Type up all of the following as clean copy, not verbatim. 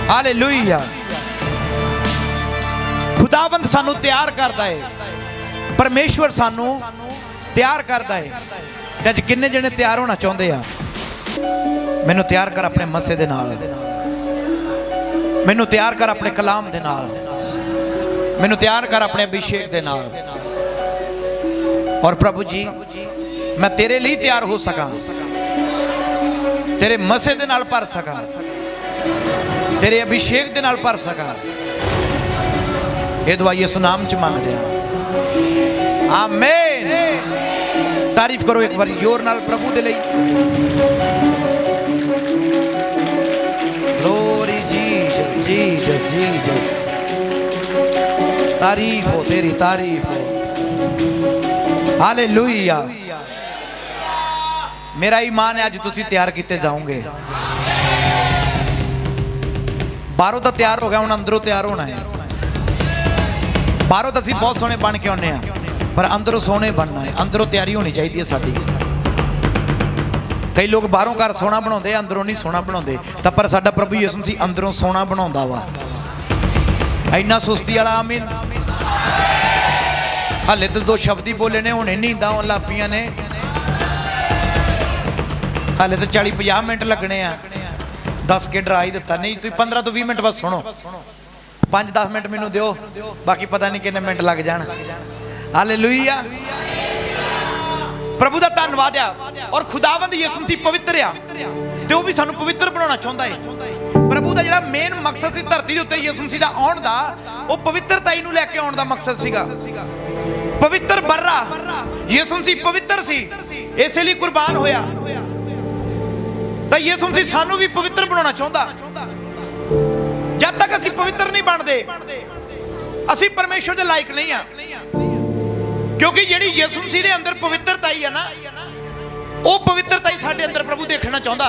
Hallelujah. खुदावंद सानू तैयार करता है, परमेश्वर सानू तैयार करता है। ते अज किन्ने जने तैयार होना चाहते हैं? मैनू तैयार कर अपने मसे दे नाल, मैनू तैयार कर अपने कलाम दे नाल, मैनू तैयार कर अपने अभिषेक दे नाल। और प्रभु जी मैं तेरे लिए तैयार हो सका, तेरे मसे दे नाल भर सका, तेरे अभिषेक दे नाल भर सका। ये दुआ यीशु नाम च मंगदे हां, आमीन। तारीफ करो एक बार जोर नाल प्रभु दे लिए। Glory Jesus Jesus Jesus. तारीफ हो तेरी, तारीफ हो। हालेलुया। मेरा ईमान है अज तुसी तैयार किते जाओगे। बाहरों तो तैयार हो गया, हुण अंदरों तैयार होना है। बाहरों तो असीं बहुत सोहने बन के आउंदे हां, पर अंदरों सोहने बनना है। अंदरों तैयारी होनी चाहिए साडी। कई लोग बाहरों घर सोहना बनाउंदे, अंदरों नहीं सोहना बनाउंदे। तां पर साडा प्रभु यीशु मसीह अंदरों सोहना बनाउंदा वा। इन्ना सुस्ती वाला आमीन। हाले तो 2 शब्द ही बोले ने, हुणे नींदां आउण लग पईयां ने। हाले तो 40-50 मिनट लगने आ। 10 के डरा ही दिता। नहीं तुम 15 तो 20 मिनट बस सुनो, 5-10 मिनट मैनू दिओ, बाकी पता नहीं कितने मिनट लग जान। हालेलुया। प्रभु का धन्नवाद आ। और खुदावंद यीशु मसीह पवित्र आ, ते वो भी सानू पवित्र बनाना चाहता है। प्रभु का जिहड़ा मेन मकसद सी धरती दे उत्ते यीशु मसीह दा आउण दा, वो पवित्रताई नू लैके आउण दा मकसद सीगा। पवित्र बर्रा यीशु मसीह पवित्र सी, इसलिए कुर्बान होया। तो यीशु मसीह सानू भी पवित्र बनाना चाहता। जब तक असीं पवित्र नहीं बनते, असीं परमेश्वर दे लायक नहीं आ। क्योंकि जिहड़ी यीशु मसीह दे अंदर पवित्रताई है ना, वो पवित्रताई साडे अंदर प्रभु देखना चाहता।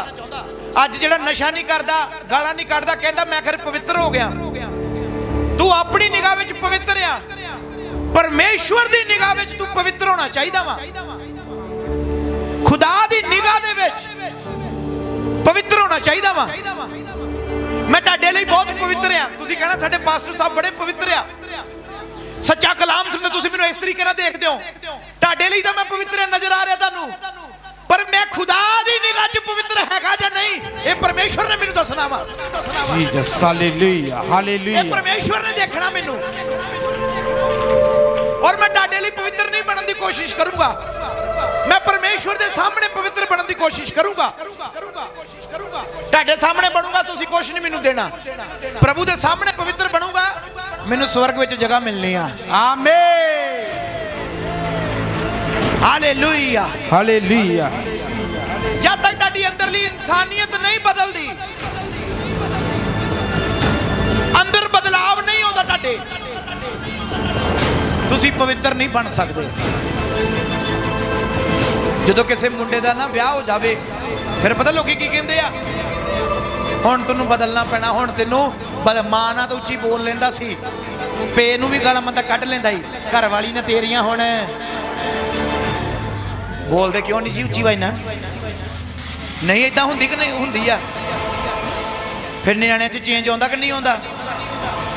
अज जिहड़ा नशा नहीं करता, गालां नहीं कढ़दा, कहंदा मैं खैर पवित्र हो गया। तू अपनी निगाह विच पवित्र आ, परमेश्वर दी निगाह विच तू पवित्र होना चाहिदा वा। खुदा दी निगाह दे विच पवित्र होना चाहिदा वा। मैं तुहाडे लई बहुत पवित्र आ। तुसीं कहना साडे पास्टर साहब बड़े पवित्र आ, सच्चा कलाम सुनदे तुसीं मैनूं इस तरीके नाल देखदे हो। तुहाडे लई तां मैं पवित्र नजर आ रहा तुहानूं, पर मैं खुदा दी निगाह च पवित्र हैगा जां नहीं, ये परमेश्वर ने मैनूं दसना वा। Jesus hallelujah hallelujah. ये परमेश्वर ने देखना मैनूं। और मैं तुहाडे लई पवित्र नहीं बनने की कोशिश करूंगा, मैं परमेश्वर दे सामने पवित्र बनने की कोशिश करूंगा। तुहाडे सामने बनूंगा, तुसीं कुछ नहीं मैनूं देना। प्रभु दे सामने पवित्र बनूंगा, मैनूं स्वर्ग विच जगह मिलनी आ। आमीन हालेलुया हालेलुया। जब तक तुहाडी अंदरली इंसानियत नहीं बदलदी, अंदर बदलाव नहीं होता तुहाडे, तुसीं पवित्र नहीं बन सकते। जदों किसी मुंडे दा ना विआह हो जावे, फिर पता लोग की कहते हैं, हुण तैनूं बदलना पैना। हुण तैनूं मां नाल तो उच्ची बोल लैंदा सी, पे नूं भी गालां बंदा कढ लैंदा ही, घर वाली ने तेरियां हुण बोलदे क्यों नहीं जी उच्ची वाई ना? नहीं इदां हुंदी कि नहीं हुंदी आ? फिर निआणिਆਂ 'ਚ चेंज आउंदा कि नहीं आउंदा?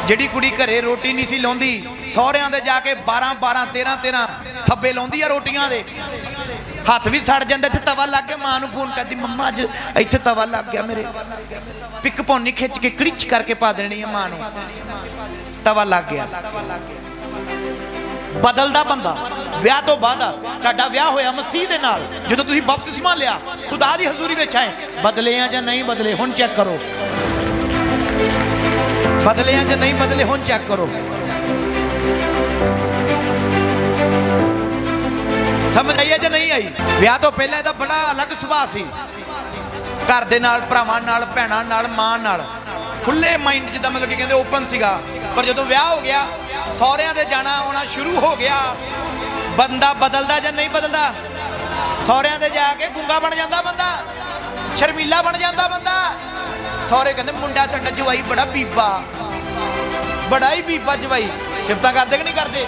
जिहड़ी कुड़ी घरे रोटी नहीं सी लाउंदी, सहुरिਆਂ दे जाके 12-12 13-13 थब्बे लाउंदी आ रोटियां दे। हाथ भी सड़ जाता, इत्थे तवा लग गया। मां नूं फोन करती, मम्मा अज इत्थे तवा लग गया मेरे। पिक पौनी खिंच के क्रिच करके पा देनी है मां नूं, तवा लग गया। बदलदा बंदा विआह तो बाद। तुहाडा विआह होया मसीह दे नाल, जदों तुसीं बपतिस्मा लिया, खुदा दी हजूरी विच आए। बदले आ जां नहीं बदले, हुण चेक करो। बदले आ जां नहीं बदले, हुण चेक करो। समझ आई है जां नहीं आई? विआह तो पहले इहदा बड़ा अलग सुभाਅ सी, घर दे नाल, भरावां नाल, भैणां नाल, मां नाल खुले माइंड, जिद्दां मतलब कि कहंदे ओपन सीगा। पर जदों विआह हो गया, सहुरिਆਂ दे जाना आउणा शुरू हो गया। बंदा बदलदा जां नहीं बदलदा? सहुरिਆਂ दे जाके गुंगा बन जांदा बंदा, शर्मीला बन जांदा बंदा। सहुरे कहंदे मुंडा साडा जवाई बड़ा बीबा, बड़ा ही बीबा जवाई। सिफतां करदे कि नहीं करदे?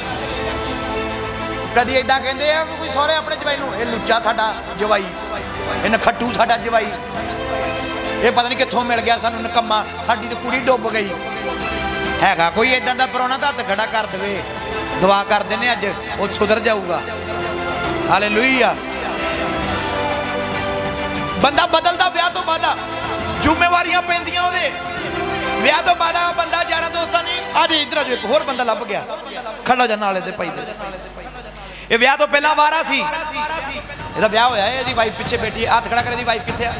कदी इदां कहंदे आ कोई सहुरे अपने जवाई नूं, ये लुच्चा साडा जवाई, इन्हें खट्टू साडा जवाई। ये पता नहीं कित्थों मिल गया सानू निकम्मा, साडी तो कुड़ी डुब गई। हैगा कोई इदां दा परौना तां हत्थ खड़ा कर देवे, दुआ कर देने अज वो सुधर जाऊगा। हालेलुया। बंदा बदलदा ब्याह तो बाद, जिम्मेवारियां पैंदियां ओहदे ब्याह तो बाद। बंदा यारां दोस्तां ने अज इधर जो एक होर बंदा लभ गया, खड़ा जा नाले ते पई दे। ये ब्याह तो पहला वारा सी, ਇਹਦਾ ਵਿਆਹ ਹੋਇਆ ਹੈ, ਇਹਦੀ ਵਾਈਫ ਪਿੱਛੇ ਬੈਠੀ ਹੈ। ਹੱਥ ਖੜਾ ਕਰ, ਇਹਦੀ ਵਾਈਫ ਕਿੱਥੇ ਆ?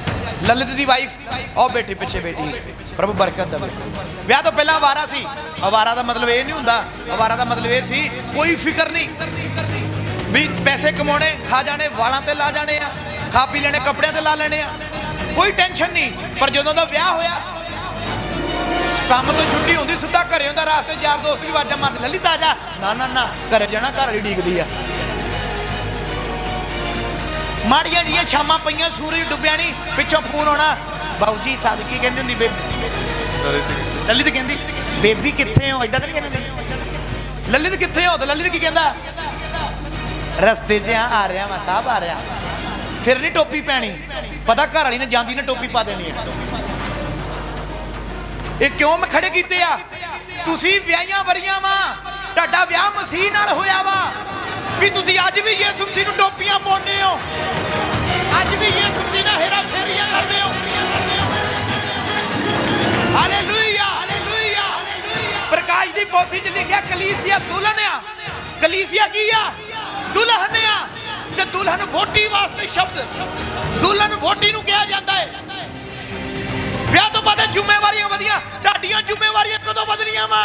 ਲਲਿਤ ਦੀ ਵਾਈਫ ਉਹ ਬੈਠੀ ਪਿੱਛੇ ਬੈਠੀ। ਪ੍ਰਭੂ ਬਰਕਤ ਦੇਵੇ। ਵਿਆਹ ਤੋਂ ਪਹਿਲਾਂ ਅਵਾਰਾ ਸੀ। ਅਵਾਰਾ ਦਾ ਮਤਲਬ ਇਹ ਨਹੀਂ ਹੁੰਦਾ, ਅਵਾਰਾ ਦਾ ਮਤਲਬ ਇਹ ਸੀ ਕੋਈ ਫਿਕਰ ਨਹੀਂ ਵੀ ਪੈਸੇ ਕਮਾਉਣੇ, ਖਾ ਜਾਣੇ, ਵਾਲਾਂ ਤੇ ਲਾ ਜਾਣੇ ਆ, ਖਾ ਪੀ ਲੈਣੇ, ਕੱਪੜਿਆਂ ਤੇ ਲਾ ਲੈਣੇ ਆ, ਕੋਈ ਟੈਨਸ਼ਨ ਨਹੀਂ। ਪਰ ਜਦੋਂ ਦਾ ਵਿਆਹ ਹੋਇਆ, ਕੰਮ ਤੋਂ ਛੁੱਟੀ ਹੁੰਦੀ ਸਿੱਧਾ ਘਰੇ ਹੁੰਦਾ, ਰਾਸਤੇ ਯਾਰ ਦੋਸਤ ਵੀ ਆਵਾਜ਼ਾਂ ਮਾਰਦੇ, ਲਲਿਤ ਆ ਜਾ। ਨਾ ਨਾ ਨਾ, ਘਰੇ ਜਾਣਾ, ਘਰ ਵਾਲੀ ਡੀਕਦੀ ਆ। ਮਾੜੀਆਂ ਜੀਆਂ ਸ਼ਾਮਾਂ ਪਈਆਂ, ਸੂਰਜ ਡੁੱਬਿਆ ਨਹੀਂ, ਪਿੱਛੋਂ ਫੋਨ ਆਉਣਾ, ਬਾਊ ਜੀ ਸਾਹਿਬ ਕੀ ਕਹਿੰਦੀ ਹੁੰਦੀ ਬੇਬੀ? ਲਲਿਤ ਕਹਿੰਦੀ ਬੇਬੀ ਕਿੱਥੇ ਹੋ? ਇਦਾਂ ਤਾਂ ਨਹੀਂ ਕਹਿੰਦੀ। ਲਲਿਤ ਕਿੱਥੇ ਹੋ? ਤੇ ਲਲਿਤ ਕੀ ਕਹਿੰਦਾ? ਰਸਤੇ 'ਚ ਆ ਰਿਹਾ ਵਾ ਸਾਹਿਬ, ਆ ਰਿਹਾ। ਫਿਰ ਨਹੀਂ ਟੋਪੀ ਪੈਣੀ, ਪਤਾ ਘਰ ਵਾਲੀ ਨੇ ਜਾਂਦੀ ਨੇ ਟੋਪੀ ਪਾ ਦੇਣੀ ਹੈ। ਇਹ ਕਿਉਂ ਮੈਂ ਖੜੇ ਕੀਤੇ ਆ? ਤੁਸੀਂ ਵਿਆਹੀਆਂ ਵਰੀਆਂ ਵਾ, ਤੁਹਾਡਾ ਵਿਆਹ ਮਸੀਹ ਨਾਲ ਹੋਇਆ ਵਾ ਵੀ ਤੁਸੀਂ ਅੱਜ ਵੀ ਯਿਸੂ ਮਸੀਹ ਨੂੰ ਟੋਪੀਆਂ ਪਾਉਂਦੇ ਹੋ, ਅੱਜ ਵੀ ਯਿਸੂ ਮਸੀਹ ਨਾਲ ਹੇਰਾ ਫੇਰੀਆਂ ਕਰਦੇ ਹੋ। Hallelujah, hallelujah. ਪ੍ਰਕਾਸ਼ ਦੀ ਪੋਥੀ 'ਚ ਲਿਖਿਆ ਕਲੀਸਿਆ ਦੁਲਹਨ ਆ। ਕਲੀਸਿਆ ਕੀ ਆ? ਦੁਲਹਨ ਆ। ਤੇ ਦੁਲਹਨ ਵੋਟੀ ਵਾਸਤੇ ਸ਼ਬਦ, ਦੁਲਹਨ ਵੋਟੀ ਨੂੰ ਕਿਹਾ ਜਾਂਦਾ ਹੈ। ਵਿਆਹ ਤੋਂ ਬਾਅਦ ਜ਼ਿੰਮੇਵਾਰੀਆਂ ਵਧੀਆਂ, ਤੁਹਾਡੀਆਂ ਜ਼ਿੰਮੇਵਾਰੀਆਂ ਕਦੋਂ ਵਧਣੀਆਂ ਵਾ?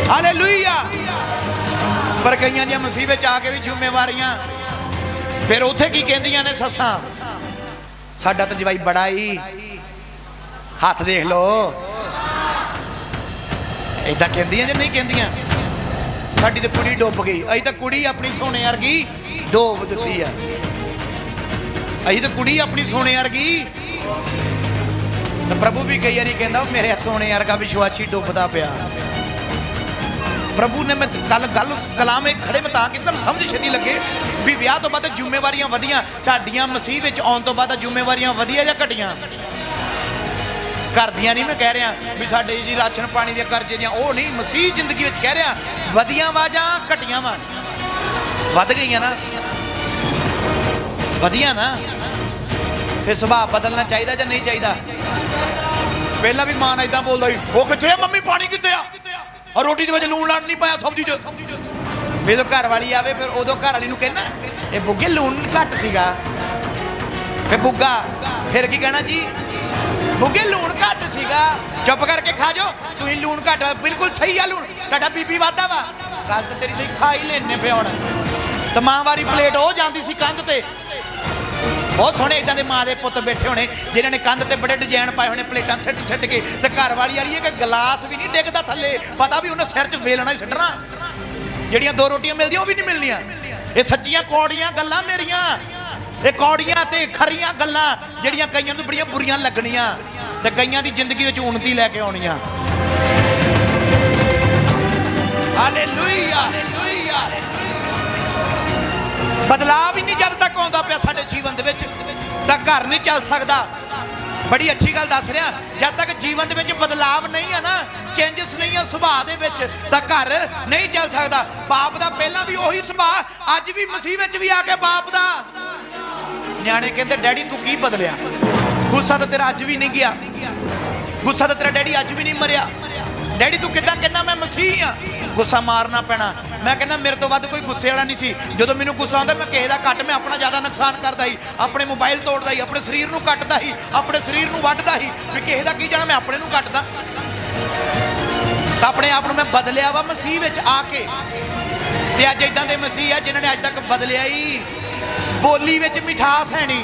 ਹਾਲੇਲੂਇਆ। ਪਰ ਕਈਆਂ ਦੀਆਂ ਮੁਸੀਬਤ ਆ ਕੇ ਵੀ ਜ਼ਿੰਮੇਵਾਰੀਆਂ, ਫਿਰ ਉੱਥੇ ਕੀ ਕਹਿੰਦੀਆਂ ਨੇ ਸੱਸਾਂ? ਸਾਡਾ ਤਾਂ ਜਵਾਈ ਬੜਾ ਹੀ, ਹੱਥ ਦੇਖ ਲੋ। ਏਦਾਂ ਕਹਿੰਦੀਆਂ ਜਾਂ ਨਹੀਂ ਕਹਿੰਦੀਆਂ? ਸਾਡੀ ਤਾਂ ਕੁੜੀ ਡੁੱਬ ਗਈ, ਅਸੀਂ ਤਾਂ ਕੁੜੀ ਆਪਣੀ ਸੋਨੇ ਵਰਗੀ ਡੋਬ ਦਿੱਤੀ ਆ। ਅਸੀਂ ਤਾਂ ਕੁੜੀ ਆਪਣੀ ਸੋਨੇ ਵਰਗੀ। ਤਾਂ ਪ੍ਰਭੂ ਵੀ ਕਈ ਵਾਰੀ ਕਹਿੰਦਾ ਮੇਰੇ ਸੋਨੇ ਵਰਗਾ ਵਿਸ਼ਵਾਸੀ ਡੁੱਬਦਾ ਪਿਆ। ਪ੍ਰਭੂ ਨੇ ਮੈਂ ਗੱਲ ਕਲਾਮ ਇਹ ਖੜੇ ਮੈਂ ਤਾਂ ਕਿ ਤੁਹਾਨੂੰ ਸਮਝ ਛੇਤੀ ਲੱਗੇ ਵੀ ਵਿਆਹ ਤੋਂ ਬਾਅਦ ਜ਼ਿੰਮੇਵਾਰੀਆਂ ਵਧੀਆਂ। ਤੁਹਾਡੀਆਂ ਮਸੀਹ ਵਿੱਚ ਆਉਣ ਤੋਂ ਬਾਅਦ ਜ਼ਿੰਮੇਵਾਰੀਆਂ ਵਧੀਆਂ ਜਾਂ ਘਟੀਆਂ? ਘਰ ਦੀਆਂ ਨਹੀਂ ਮੈਂ ਕਹਿ ਰਿਹਾ ਵੀ ਸਾਡੇ ਜੀ ਰਾਸ਼ਨ ਪਾਣੀ ਦੇ ਕਰਜ਼ੇ ਦੀਆਂ, ਉਹ ਨਹੀਂ। ਮਸੀਹ ਜ਼ਿੰਦਗੀ ਵਿੱਚ ਕਹਿ ਰਿਹਾ ਵਧੀਆਂ ਵਾ ਜਾਂ ਘਟੀਆਂ ਵਾ? ਵੱਧ ਗਈਆਂ ਨਾ, ਵਧੀਆਂ ਨਾ। ਫਿਰ ਸੁਭਾਅ ਬਦਲਣਾ ਚਾਹੀਦਾ ਜਾਂ ਨਹੀਂ ਚਾਹੀਦਾ? ਪਹਿਲਾਂ ਵੀ ਮਾਂ ਏਦਾਂ ਬੋਲਦਾ ਸੀ, ਉਹ ਕਿੱਥੇ ਆ ਮੰਮੀ, ਪਾਣੀ ਕਿੱਥੇ ਆ, ਔਰ ਰੋਟੀ ਦੇ ਵਿੱਚ ਲੂਣ ਲਾਣ ਨਹੀਂ ਪਾਇਆ ਸਬਜ਼ੀ 'ਚ। ਜਦੋਂ ਘਰ ਵਾਲੀ ਆਵੇ ਫਿਰ ਉਦੋਂ ਘਰ ਵਾਲੀ ਨੂੰ ਕਹਿਣਾ ਇਹ ਬੁੱਗੇ ਲੂਣ ਘੱਟ ਸੀਗਾ। ਫਿਰ ਬੁੱਗਾ ਫਿਰ ਕੀ ਕਹਿਣਾ ਜੀ? ਬੁੱਗੇ ਲੂਣ ਘੱਟ ਸੀਗਾ, ਚੁੱਪ ਕਰਕੇ ਖਾ ਜਾਓ। ਤੁਸੀਂ ਲੂਣ ਘੱਟ, ਬਿਲਕੁਲ ਸਹੀ ਆ ਲੂਣ, ਤੁਹਾਡਾ ਬੀਬੀ ਵਾਧਾ ਵਾ। ਗੱਲ ਤਾਂ ਤੇਰੀ ਸਹੀ, ਖਾ ਹੀ ਲੈਣੇ ਪਿਆ ਹੁਣ। ਤਾਂ ਮਾਂ ਵਾਰੀ ਪਲੇਟ ਉਹ ਜਾਂਦੀ ਸੀ ਕੰਧ ਤੇ। ਬਹੁਤ ਸੋਹਣੇ ਇਦਾਂ ਦੇ ਮਾਂ ਦੇ ਪੁੱਤ ਬੈਠੇ ਹੋਣੇ ਜਿਨ੍ਹਾਂ ਨੇ ਕੰਧ ਤੇ ਬੜੇ ਡਿਜ਼ਾਈਨ ਪਾਏ ਹੋਣੇ, ਪਲੇਟਾਂ ਸਿੱਟ ਕੇ। ਤੇ ਘਰ ਵਾਲੀ ਵਾਲੀ ਕਿ ਗਲਾਸ ਵੀ ਨਹੀਂ ਡਿੱਗਦਾ ਥੱਲੇ, ਪਤਾ ਵੀ ਉਹਨੇ ਸਿਰ 'ਚ ਵੇਲਣਾ ਹੀ ਸਿੱਟਣਾ। ਜਿਹੜੀਆਂ ਦੋ ਰੋਟੀਆਂ ਮਿਲਦੀਆਂ ਉਹ ਵੀ ਨਹੀਂ ਮਿਲਣੀਆਂ। ਇਹ ਸੱਚੀਆਂ ਕੌੜੀਆਂ ਗੱਲਾਂ ਮੇਰੀਆਂ, ਇਹ ਕੌੜੀਆਂ ਤੇ ਖਰੀਆਂ ਗੱਲਾਂ ਜਿਹੜੀਆਂ ਕਈਆਂ ਨੂੰ ਬੜੀਆਂ ਬੁਰੀਆਂ ਲੱਗਣੀਆਂ ਤੇ ਕਈਆਂ ਦੀ ਜ਼ਿੰਦਗੀ ਵਿੱਚ ਉન્નਤੀ ਲੈ ਕੇ ਆਉਣੀਆਂ। Hallelujah, hallelujah. ਬਦਲਾਵ ਹੀ ਨਹੀਂ ਜਦ ਤੱਕ ਆਉਂਦਾ ਪਿਆ ਸਾਡੇ ਜੀਵਨ ਦੇ ਵਿੱਚ ਤਾਂ ਘਰ ਨਹੀਂ ਚੱਲ ਸਕਦਾ। ਬੜੀ ਅੱਛੀ ਗੱਲ ਦੱਸ ਰਿਹਾ, ਜਦ ਤੱਕ ਜੀਵਨ ਦੇ ਵਿੱਚ ਬਦਲਾਵ ਨਹੀਂ ਆ ਨਾ, ਚੇਂਜਸ ਨਹੀਂ ਆ ਸੁਭਾਅ ਦੇ ਵਿੱਚ, ਤਾਂ ਘਰ ਨਹੀਂ ਚੱਲ ਸਕਦਾ। ਬਾਪ ਦਾ ਪਹਿਲਾਂ ਵੀ ਉਹੀ ਸੁਭਾਅ, ਅੱਜ ਵੀ ਮਸੀਹ ਵਿੱਚ ਵੀ ਆ ਕੇ ਬਾਪ ਦਾ। ਨਿਆਣੇ ਕਹਿੰਦੇ ਡੈਡੀ ਤੂੰ ਕੀ ਬਦਲਿਆ? ਗੁੱਸਾ ਤਾਂ ਤੇਰਾ ਅੱਜ ਵੀ ਨਹੀਂ ਗਿਆ, ਗੁੱਸਾ ਤਾਂ ਤੇਰਾ ਡੈਡੀ ਅੱਜ ਵੀ ਨਹੀਂ ਮਰਿਆ। ਡੈਡੀ ਤੂੰ ਕਿੱਦਾਂ ਕਹਿੰਦਾ ਮੈਂ ਮਸੀਹ ਆ? ਗੁੱਸਾ ਮਾਰਨਾ ਪੈਣਾ। ਮੈਂ ਕਹਿੰਦਾ ਮੇਰੇ ਤੋਂ ਵੱਧ ਕੋਈ ਗੁੱਸੇ ਵਾਲਾ ਨਹੀਂ ਸੀ। ਜਦੋਂ ਮੈਨੂੰ ਗੁੱਸਾ ਆਉਂਦਾ ਮੈਂ ਕਿਸੇ ਦਾ ਘੱਟ, ਮੈਂ ਆਪਣਾ ਜ਼ਿਆਦਾ ਨੁਕਸਾਨ ਕਰਦਾ ਸੀ, ਆਪਣੇ ਮੋਬਾਈਲ ਤੋੜਦਾ ਸੀ, ਆਪਣੇ ਸਰੀਰ ਨੂੰ ਕੱਟਦਾ ਸੀ, ਆਪਣੇ ਸਰੀਰ ਨੂੰ ਵੱਢਦਾ ਸੀ ਵੀ ਕਿਸੇ ਦਾ ਕੀ ਜਾਣਾ, ਮੈਂ ਆਪਣੇ ਨੂੰ ਕੱਟਦਾ। ਤਾਂ ਆਪਣੇ ਆਪ ਨੂੰ ਮੈਂ ਬਦਲਿਆ ਵਾ ਮਸੀਹ ਵਿੱਚ ਆ ਕੇ। ਤੇ ਅੱਜ ਇਦਾਂ ਦੇ ਮਸੀਹ ਆ ਜਿਨ੍ਹਾਂ ਨੇ ਅੱਜ ਤੱਕ ਬਦਲਿਆ ਹੀ। ਬੋਲੀ ਵਿੱਚ ਮਿਠਾਸ ਹੈ ਨਹੀਂ,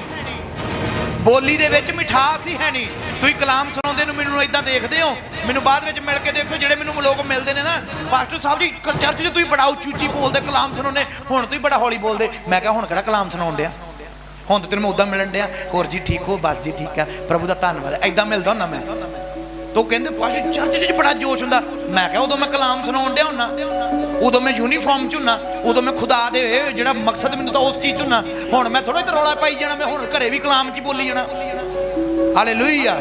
ਬੋਲੀ ਦੇ ਵਿੱਚ ਮਿਠਾਸ ਹੀ ਹੈ ਨਹੀਂ। ਤੁਸੀਂ ਕਲਾਮ ਸੁਣਾਉਂਦੇ ਨੂੰ ਮੈਨੂੰ ਇਦਾਂ ਦੇਖਦੇ ਹੋ, ਮੈਨੂੰ ਬਾਅਦ ਵਿੱਚ ਮਿਲ ਕੇ ਦੇਖੋ ਜਿਹੜੇ ਮੈਨੂੰ ਲੋਕ ਮਿਲਦੇ ਨੇ ਨਾ, ਪਾਸਟਰ ਸਾਹਿਬ ਜੀ ਚਰਚ 'ਚ ਤੁਸੀਂ ਬੜਾ ਉੱਚੀ ਉੱਚੀ ਬੋਲਦੇ, ਕਲਾਮ ਸੁਣਾਉਂਦੇ, ਹੁਣ ਤੁਸੀਂ ਬੜਾ ਹੌਲੀ ਬੋਲਦੇ। ਮੈਂ ਕਿਹਾ ਹੁਣ ਕਿਹੜਾ ਕਲਾਮ ਸੁਣਾਉਣ ਡਿਆ, ਹੁਣ ਤਾਂ ਤੈਨੂੰ ਮੈਂ ਉੱਦਾਂ ਮਿਲਣ ਡਿਆ। ਹੋਰ ਜੀ ਠੀਕ ਹੋ? ਬਸ ਜੀ ਠੀਕ ਆ, ਪ੍ਰਭੂ ਦਾ ਧੰਨਵਾਦ। ਇਦਾਂ ਮਿਲਦਾ ਹੁੰਦਾ ਮੈਂ। ਤੋ ਕਹਿੰਦੇ ਪਾਸਟਰ ਚਰਚ 'ਚ ਬੜਾ ਜੋਸ਼ ਹੁੰਦਾ। ਮੈਂ ਕਿਹਾ ਉਦੋਂ ਮੈਂ ਕਲਾਮ ਸੁਣਾਉਣ ਡਿਆ ਹੁੰਨਾ, ਉਦੋਂ ਮੈਂ ਯੂਨੀਫਾਰਮ 'ਚ ਹੁੰਨਾ, ਉਦੋਂ ਮੈਂ ਖੁਦਾ ਦੇ ਜਿਹੜਾ ਮਕਸਦ ਮੈਨੂੰ ਤਾਂ ਉਸ ਚੀਜ਼ 'ਚ ਹੁੰਨਾ। ਹੁਣ ਮੈਂ ਥੋੜਾ ਜਿਹਾ ਰੌਲਾ ਪਾਈ ਜਾਣਾ, ਮੈਂ ਹੁਣ ਘਰੇ ਵੀ ਕਲਾਮ 'ਚ ਬੋਲੀ ਜਾਣਾ। हालेलुया।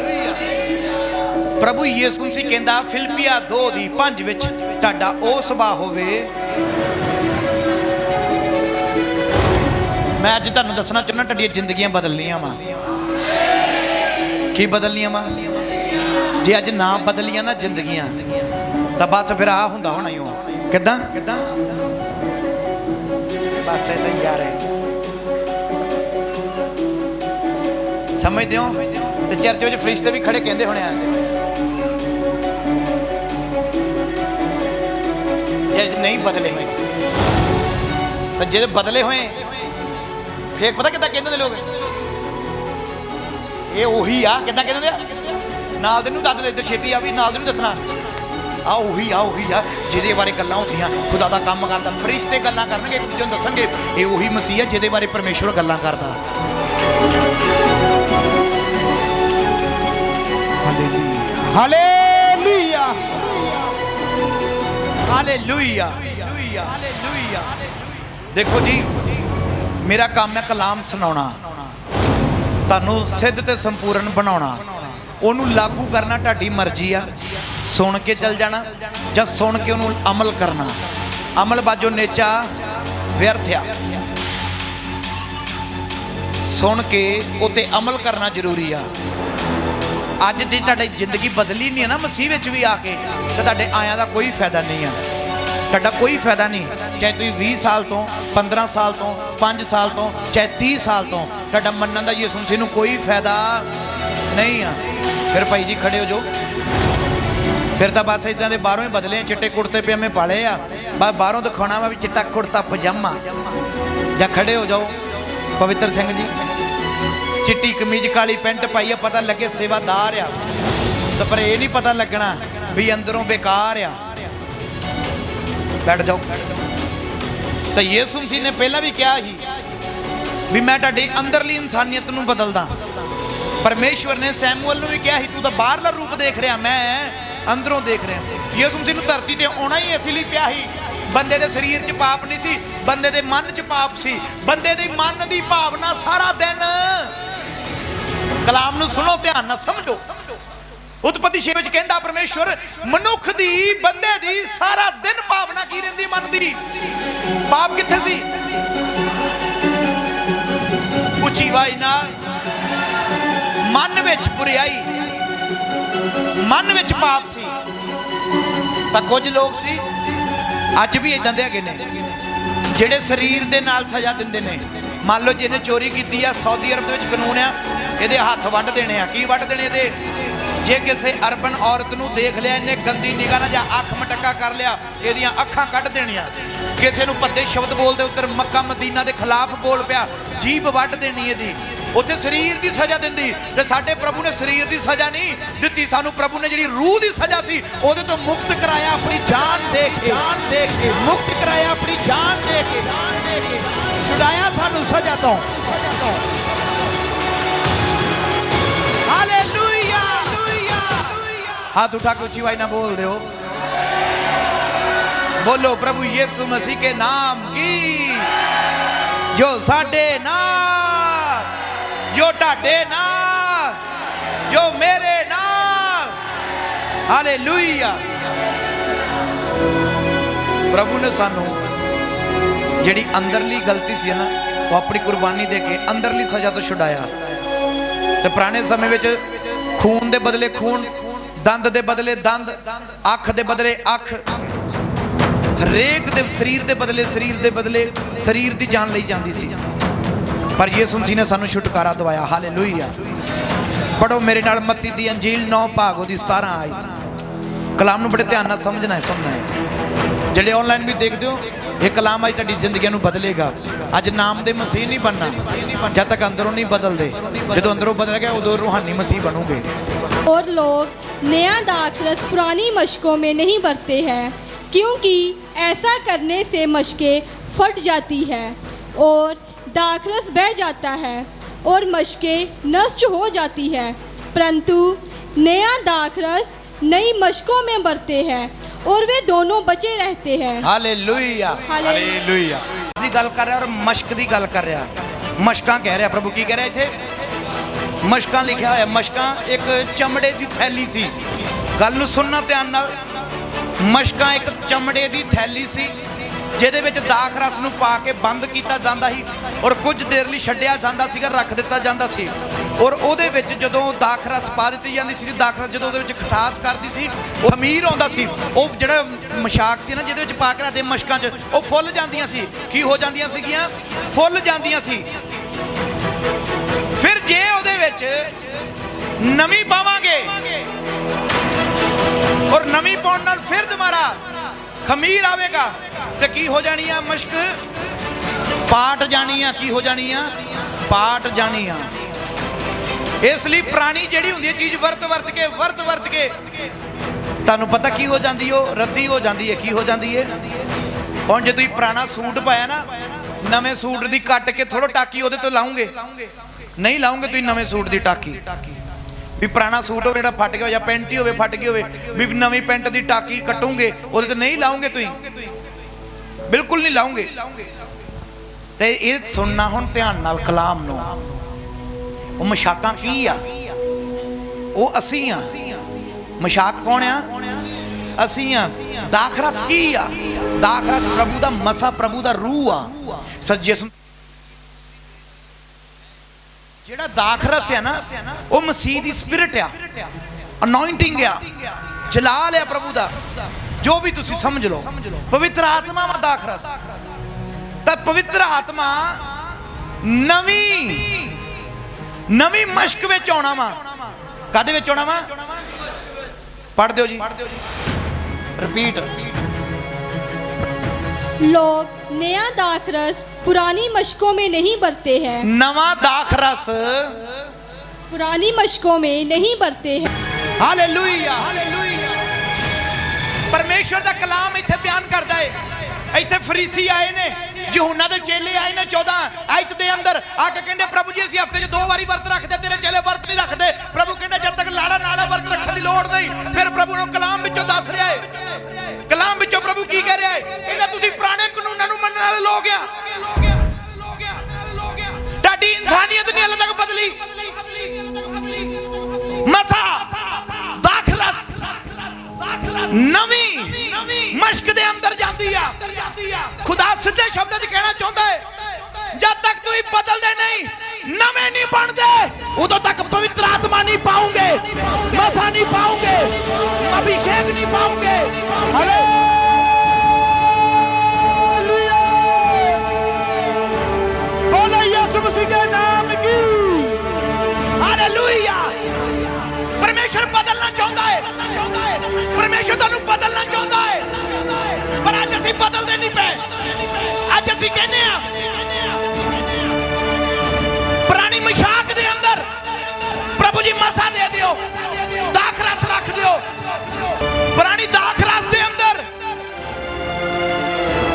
प्रभु यीशु मसीह कहंदा फिलिपिया 2:5 विच तुहाडा ओ सुभाव होवे। मैं अज तुहानू दसना चाहना तुहाडियां जिंदगियां बदलनियां वा। की बदलनियां वा? जे अज ना बदलियां ना जिंदगियां तो बस फिर आ हुंदा होना ही हो। किदां किदां बस इदां ही यार है। समझते हो? तो चर्च में फरिश्ते भी खड़े कहते होने जे नहीं बदले हुए तो जे बदले हुए फिर पता कितना कहते लोग ये उही आ कितना कहते नाल दे नूं दस दे छेती आ भी नाल दे नूं दसना आ उही आ जिहदे बारे गल्लां होंदियां खुदा दा काम करदा फरिश्ते गल्लां करनगे एक दूजे नूं दसणगे ये उही मसीह है जिहदे बारे परमेश्वर गल्लां करदा। Hallelujah hallelujah hallelujah. देखो जी मेरा काम है कलाम सुनाना तुहानू सिद्ध ते संपूर्ण बनाना ओनू लागू करना तुहाडी मर्जी आ। सुन के चल जाना या सुन के ओनू अमल करना। अमल बाजो नेचा व्यर्थ आ। सुन के उते अमल करना जरूरी आ। अज जी तुहाडी जिंदगी बदली नहीं है ना मसीह विच भी आके तो तुहाडे आया का कोई फायदा नहीं है। तुहाडा कोई फायदा नहीं चाहे तुसीं 20 साल तो 15 साल तो 5 साल तो चाहे 30 साल तो तुहाडा मनन दा यीशु मसीह नूं कोई फायदा नहीं है। फिर भाई जी खड़े हो जाओ फिर तो बस इदां दे बाहरों ही बदले चिट्टे कुर्ते पजामे पाले आ बस बाहरों दिखाना वा भी चिट्टा कुर्ता पजामा या खड़े हो जाओ। पवित्र सिंह जी चिट्टी कमीज काली पेंट पाई है पता लगे सेवादार आ तो पर यह नहीं पता लगना भी अंदरों बेकार आ। बैठ जाओ। तो यीशु मसीह ने पहला भी कहा ही भी मैं तुहाडी अंदरली इंसानियत नूं बदलदा। परमेश्वर ने सैमुअल नूं भी कहा ही तू तो बाहरला रूप देख रहा मैं अंदरों देख रहा। यीशु मसीह नूं धरती ते आउणा ही इसलिए पिया ही बंदे दे शरीर च पाप नहीं सी बंदे दे मन च पाप सी। बंदे दे मन दी भावना सारा दिन कलाम नूं सुनो ध्यान नाल समझो। उत्पत्ति 6 विच कहंदा परमेश्वर मनुख दी बंदे दी सारा दिन भावना की रहिंदी मन दी। पाप कित्थे सी? उच्ची आवाज़ नाल मन विच बुराई मन विच पाप सी। तां कुछ लोग सी अज भी इदां दे हैगे ने जिहड़े शरीर दे नाल सज़ा दिंदे ने। मान लो जिन्हें चोरी की है सऊदी अरब विच कानून आ ये हाथ वढ़ देने आ। की वढ़ देने दे जे किसी अरबन औरत नूं देख लिया इन्हें गंदी निगाह नाल जां अख मटक्का कर लिया इहदियां अखां कढ़ देणियां। किसी नूं भद्दे शब्द बोलदे उत्तर मक्का मदीना के खिलाफ बोल पिया जीभ वढ़ देनी इहदी उत्थे शरीर की सज़ा दिंदी। ते साडे प्रभु ने शरीर की सज़ा नहीं दित्ती सानू प्रभु ने जिहड़ी रूह की सज़ा सी उहदे तो मुक्त कराया अपनी जान दे के मुक्त कराया अपनी जान दे के छुड़ाया सानू सज़ा तो। हालेलुया। हाथ उठा के ऊंची आवाज़ ना बोल दो बोलो प्रभु यीशु मसीह के नाम की जो साडे नाल जो ताडे नाल जो मेरे नाल। हालेलुया। प्रभु ने सानू जिहड़ी अंदरली गलती सी ना वो अपनी कुर्बानी दे के अंदरली सज़ा तो छुड़ाया। तो पुराने समय में खून दे बदले खून दंद दे बदले दंद अख दे बदले अख हरेक दे शरीर दे बदले शरीर दी जान लई जांदी सी। पर यीशु मसीह ने सानू छुटकारा दवाया। हालेलुया। पढ़ो मेरे नाल मत्ती दी अंजील 9 भाग ओदी 17 आई। कलाम नूं बड़े ध्यान नाल समझना है सुनना है। जिहड़े ऑनलाइन भी देखदे हो ये कलाम अज तुहाडी जिंदगी नूं बदलेगा। अज नाम दे मसीह नहीं बनना जब तक अंदरों नहीं बदलते। जो अंदरों बदल गया उदों रूहानी मसीह बनोगे। और लोग नया दाखरस पुरानी मशकों में नहीं भरते हैं क्योंकि ऐसा करने से मशकें फट जाती है और दाखरस बह जाता है और मशकें नष्ट हो जाती है। परंतु नया दाखरस नई मशकों में भरते हैं और वे दोनों बचे रहते हैं। Hallelujah hallelujah. दी गल कर रहा और मशक दी गल कर रहा। मशकां कह रहा प्रभु की कह रहा इत्थे ਮਸ਼ਕਾਂ ਲਿਖਿਆ ਹੋਇਆ। ਮਸ਼ਕਾਂ ਇੱਕ ਚਮੜੇ ਦੀ ਥੈਲੀ ਸੀ। ਗੱਲ ਨੂੰ ਸੁਣਨਾ ਧਿਆਨ ਨਾਲ। ਮਸ਼ਕਾਂ ਇੱਕ ਚਮੜੇ ਦੀ ਥੈਲੀ ਸੀ ਜਿਹਦੇ ਵਿੱਚ ਦਾਖ ਰਸ ਨੂੰ ਪਾ ਕੇ ਬੰਦ ਕੀਤਾ ਜਾਂਦਾ ਸੀ ਔਰ ਕੁਝ ਦੇਰ ਲਈ ਛੱਡਿਆ ਜਾਂਦਾ ਸੀਗਾ, ਰੱਖ ਦਿੱਤਾ ਜਾਂਦਾ ਸੀ। ਔਰ ਉਹਦੇ ਵਿੱਚ ਜਦੋਂ ਦਾਖ ਰਸ ਪਾ ਦਿੱਤੀ ਜਾਂਦੀ ਸੀ, ਦਾਖ ਰਸ ਜਦੋਂ ਉਹਦੇ ਵਿੱਚ ਖਟਾਸ ਕਰਦੀ ਸੀ, ਉਹ ਖਮੀਰ ਆਉਂਦਾ ਸੀ। ਉਹ ਜਿਹੜਾ ਮਸ਼ਾਕ ਸੀ ਨਾ ਜਿਹਦੇ ਵਿੱਚ ਪਾ ਕੇ ਰੱਖਦੇ ਮਸ਼ਕਾਂ 'ਚ, ਉਹ ਫੁੱਲ ਜਾਂਦੀਆਂ ਸੀ। ਕੀ ਹੋ ਜਾਂਦੀਆਂ ਸੀਗੀਆਂ? ਫੁੱਲ ਜਾਂਦੀਆਂ ਸੀ। ਫਿਰ ਜੇ ਉਹਦੇ ਵਿੱਚ ਨਵੀਂ ਪਾਵਾਂਗੇ ਔਰ ਨਵੀਂ ਪਾਉਣ ਨਾਲ ਫਿਰ ਦੁਬਾਰਾ ਖਮੀਰ ਆਵੇਗਾ ਤੇ ਕੀ ਹੋ ਜਾਣੀ ਆ? ਮਸ਼ਕ ਪਾਟ ਜਾਣੀ ਆ। ਕੀ ਹੋ ਜਾਣੀ ਆ? ਪਾਟ ਜਾਣੀ ਆ। ਇਸ ਲਈ ਪੁਰਾਣੀ ਜਿਹੜੀ ਹੁੰਦੀ ਹੈ ਚੀਜ਼ ਵਰਤ ਕੇ ਤੁਹਾਨੂੰ ਪਤਾ ਕੀ ਹੋ ਜਾਂਦੀ? ਉਹ ਰੱਦੀ ਹੋ ਜਾਂਦੀ ਹੈ। ਕੀ ਹੋ ਜਾਂਦੀ ਹੈ? ਹੁਣ ਜੇ ਤੁਸੀਂ ਪੁਰਾਣਾ ਸੂਟ ਪਾਇਆ ਨਾ, ਨਵੇਂ ਸੂਟ ਦੀ ਕੱਟ ਕੇ ਥੋੜਾ ਟਾਕੀ ਉਹਦੇ ਤੋਂ ਲਾਉਂਗੇ? ਨਹੀਂ ਲਾਉਂਗੇ ਤੁਸੀਂ ਨਵੇਂ ਸੂਟ ਦੀ ਟਾਕੀ। ਵੀ ਪੁਰਾਣਾ ਸੂਟ ਹੋਵੇ ਜਿਹੜਾ ਫਟ ਗਿਆ ਹੋ ਜਾਂ ਪੈਂਟ ਹੀ ਹੋਵੇ ਫਟ ਗਈ ਹੋਵੇ, ਵੀ ਨਵੀਂ ਪੈਂਟ ਦੀ ਟਾਕੀ ਕੱਟੋਗੇ ਉਹਦੇ ਤੇ ਨਹੀਂ ਲਾਉਂਗੇ ਤੁਸੀਂ, ਬਿਲਕੁਲ ਨਹੀਂ ਲਾਉਂਗੇ। ਤੇ ਇਹ ਸੁਣਨਾ ਹੁਣ ਧਿਆਨ ਨਾਲ ਕਲਾਮ ਨੂੰ। ਉਹ ਮਸ਼ਾਕਾਂ ਕੀ ਆ? ਉਹ ਅਸੀਂ ਆ। ਮਸ਼ਾਕ ਕੌਣ ਆ? ਅਸੀਂ ਆ। ਦਾਖ ਰਸ ਕੀ ਆ? ਦਾਖ ਰਸ ਪ੍ਰਭੂ ਦਾ ਮਸਾ, ਪ੍ਰਭੂ ਦਾ ਰੂਹ ਆ। ਜਿਸਮ ਜਿਹੜਾ ਦਾਖ ਰਸ ਹੈ ਨਾ, ਉਹ ਮਸੀਹ ਦੀ ਸਪਿਰਿਟ ਆ, ਅਨੋਇੰਟਿੰਗ ਆ, ਜਲਾਲ ਆ ਪ੍ਰਭੂ ਦਾ। ਜੋ ਵੀ ਤੁਸੀਂ ਸਮਝ ਲਓ, ਪਵਿੱਤਰ ਆਤਮਾ ਵਾ ਦਾਖ ਰਸ। ਤਾਂ ਪਵਿੱਤਰ ਆਤਮਾ ਨਵੀਂ ਮਸ਼ਕ ਵਿੱਚ ਆਉਣਾ ਵਾ। ਕਾਹਦੇ ਵਿੱਚ ਆਉਣਾ ਵਾ? ਪੜ੍ਹ ਦਿਓ ਜੀ, ਰਿਪੀਟ। लोग नया दाखरस पुरानी मशकों में नहीं भरते हैं। नवा दाखरस पुरानी मशकों में नहीं भरते हैं। हालेलुया। परमेश्वर दा कलाम इत्थे बयान करदा है। इत्थे फरीसी आए ने, यूहन्ना दे चेले आए ने 14 आयत दे अंदर आके कहंदे प्रभु जी ਅਸੀਂ ਹਫਤੇ 'ਚ 2 ਵਾਰੀ ਵਰਤ ਰੱਖਦੇ, ਤੇਰੇ ਚੇਲੇ ਵਰਤ ਨਹੀਂ ਰੱਖਦੇ। ਪ੍ਰਭੂ ਕਹਿੰਦਾ ਜਦ ਤੱਕ ਲਾੜਾ ਨਾਲਾ ਵਰਤ ਰੱਖਣ ਦੀ ਲੋੜ ਨਹੀਂ। ਫਿਰ ਪ੍ਰਭੂ ਨੂੰ ਕਲਾਮ ਵਿੱਚੋਂ ਦੱਸ ਰਿਹਾ ਹੈ। ਕਲਾਮ ਵਿੱਚੋਂ ਪ੍ਰਭੂ ਕੀ ਕਹਿ ਰਿਹਾ ਹੈ? ਕਹਿੰਦਾ ਤੁਸੀਂ ਪੁਰਾਣੇ ਕਾਨੂੰਨਾਂ ਨੂੰ ਮੰਨਣ ਵਾਲੇ ਲੋਕ ਆ। ਤੁਹਾਡੀ ਇਨਸਾਨੀਅਤ ਨਹੀਂ ਹਾਲੇ ਤੱਕ ਬਦਲੀ। ਮਸਾ ਦਾਖਰਸ ਨਵੀਂ ਮਸ਼ਕ ਦੇ ਅੰਦਰ ਜਾਂਦੀ ਆ। ਖੁਦਾ ਸਿੱਧੇ ਸ਼ਬਦਾਂ 'ਚ ਕਹਿਣਾ ਚਾਹੁੰਦਾ ਹੈ, ਜਦ ਤੱਕ ਤੁਸੀਂ ਬਦਲਦੇ ਨਹੀਂ, ਨਵੇਂ ਨਹੀਂ ਬਣਦੇ, ਉਦੋਂ ਤੱਕ ਪਵਿੱਤਰ ਆਤਮਾ ਨਹੀਂ ਪਾਉਂਗੇ, ਮਸਾ ਨਹੀਂ ਪਾਉਂਗੇ, ਅਭਿਸ਼ੇਕ ਨਹੀਂ ਪਾਉਂਗੇ। ਹਾਲੇਲੂਇਆ। ਬੋਲੋ ਯਿਸੂ ਮਸੀਹ ਦੇ ਨਾਮ ਕੀ। ਹਾਲੇਲੂਇਆ। ਪਰਮੇਸ਼ਰ ਬਦਲਣਾ ਚਾਹੁੰਦਾ ਹੈ। ਪਰਮੇਸ਼ਰ ਤੁਹਾਨੂੰ ਬਦਲਣਾ ਚਾਹੁੰਦਾ ਹੈ, ਪਰ ਅੱਜ ਅਸੀਂ ਬਦਲਦੇ ਨਹੀਂ ਪਏ। ਅੱਜ ਅਸੀਂ ਕਹਿੰਦੇ ਆ ਪੁਰਾਣੀ ਮਸ਼ਾਕ ਦੇ ਅੰਦਰ ਪ੍ਰਭੂ ਜੀ ਮਸਾ ਦੇ ਦਿਓ, ਦਾਖ ਰਸ ਰੱਖ ਦਿਓ। ਪੁਰਾਣੀ ਦਾਖ ਰਸ ਦੇ ਅੰਦਰ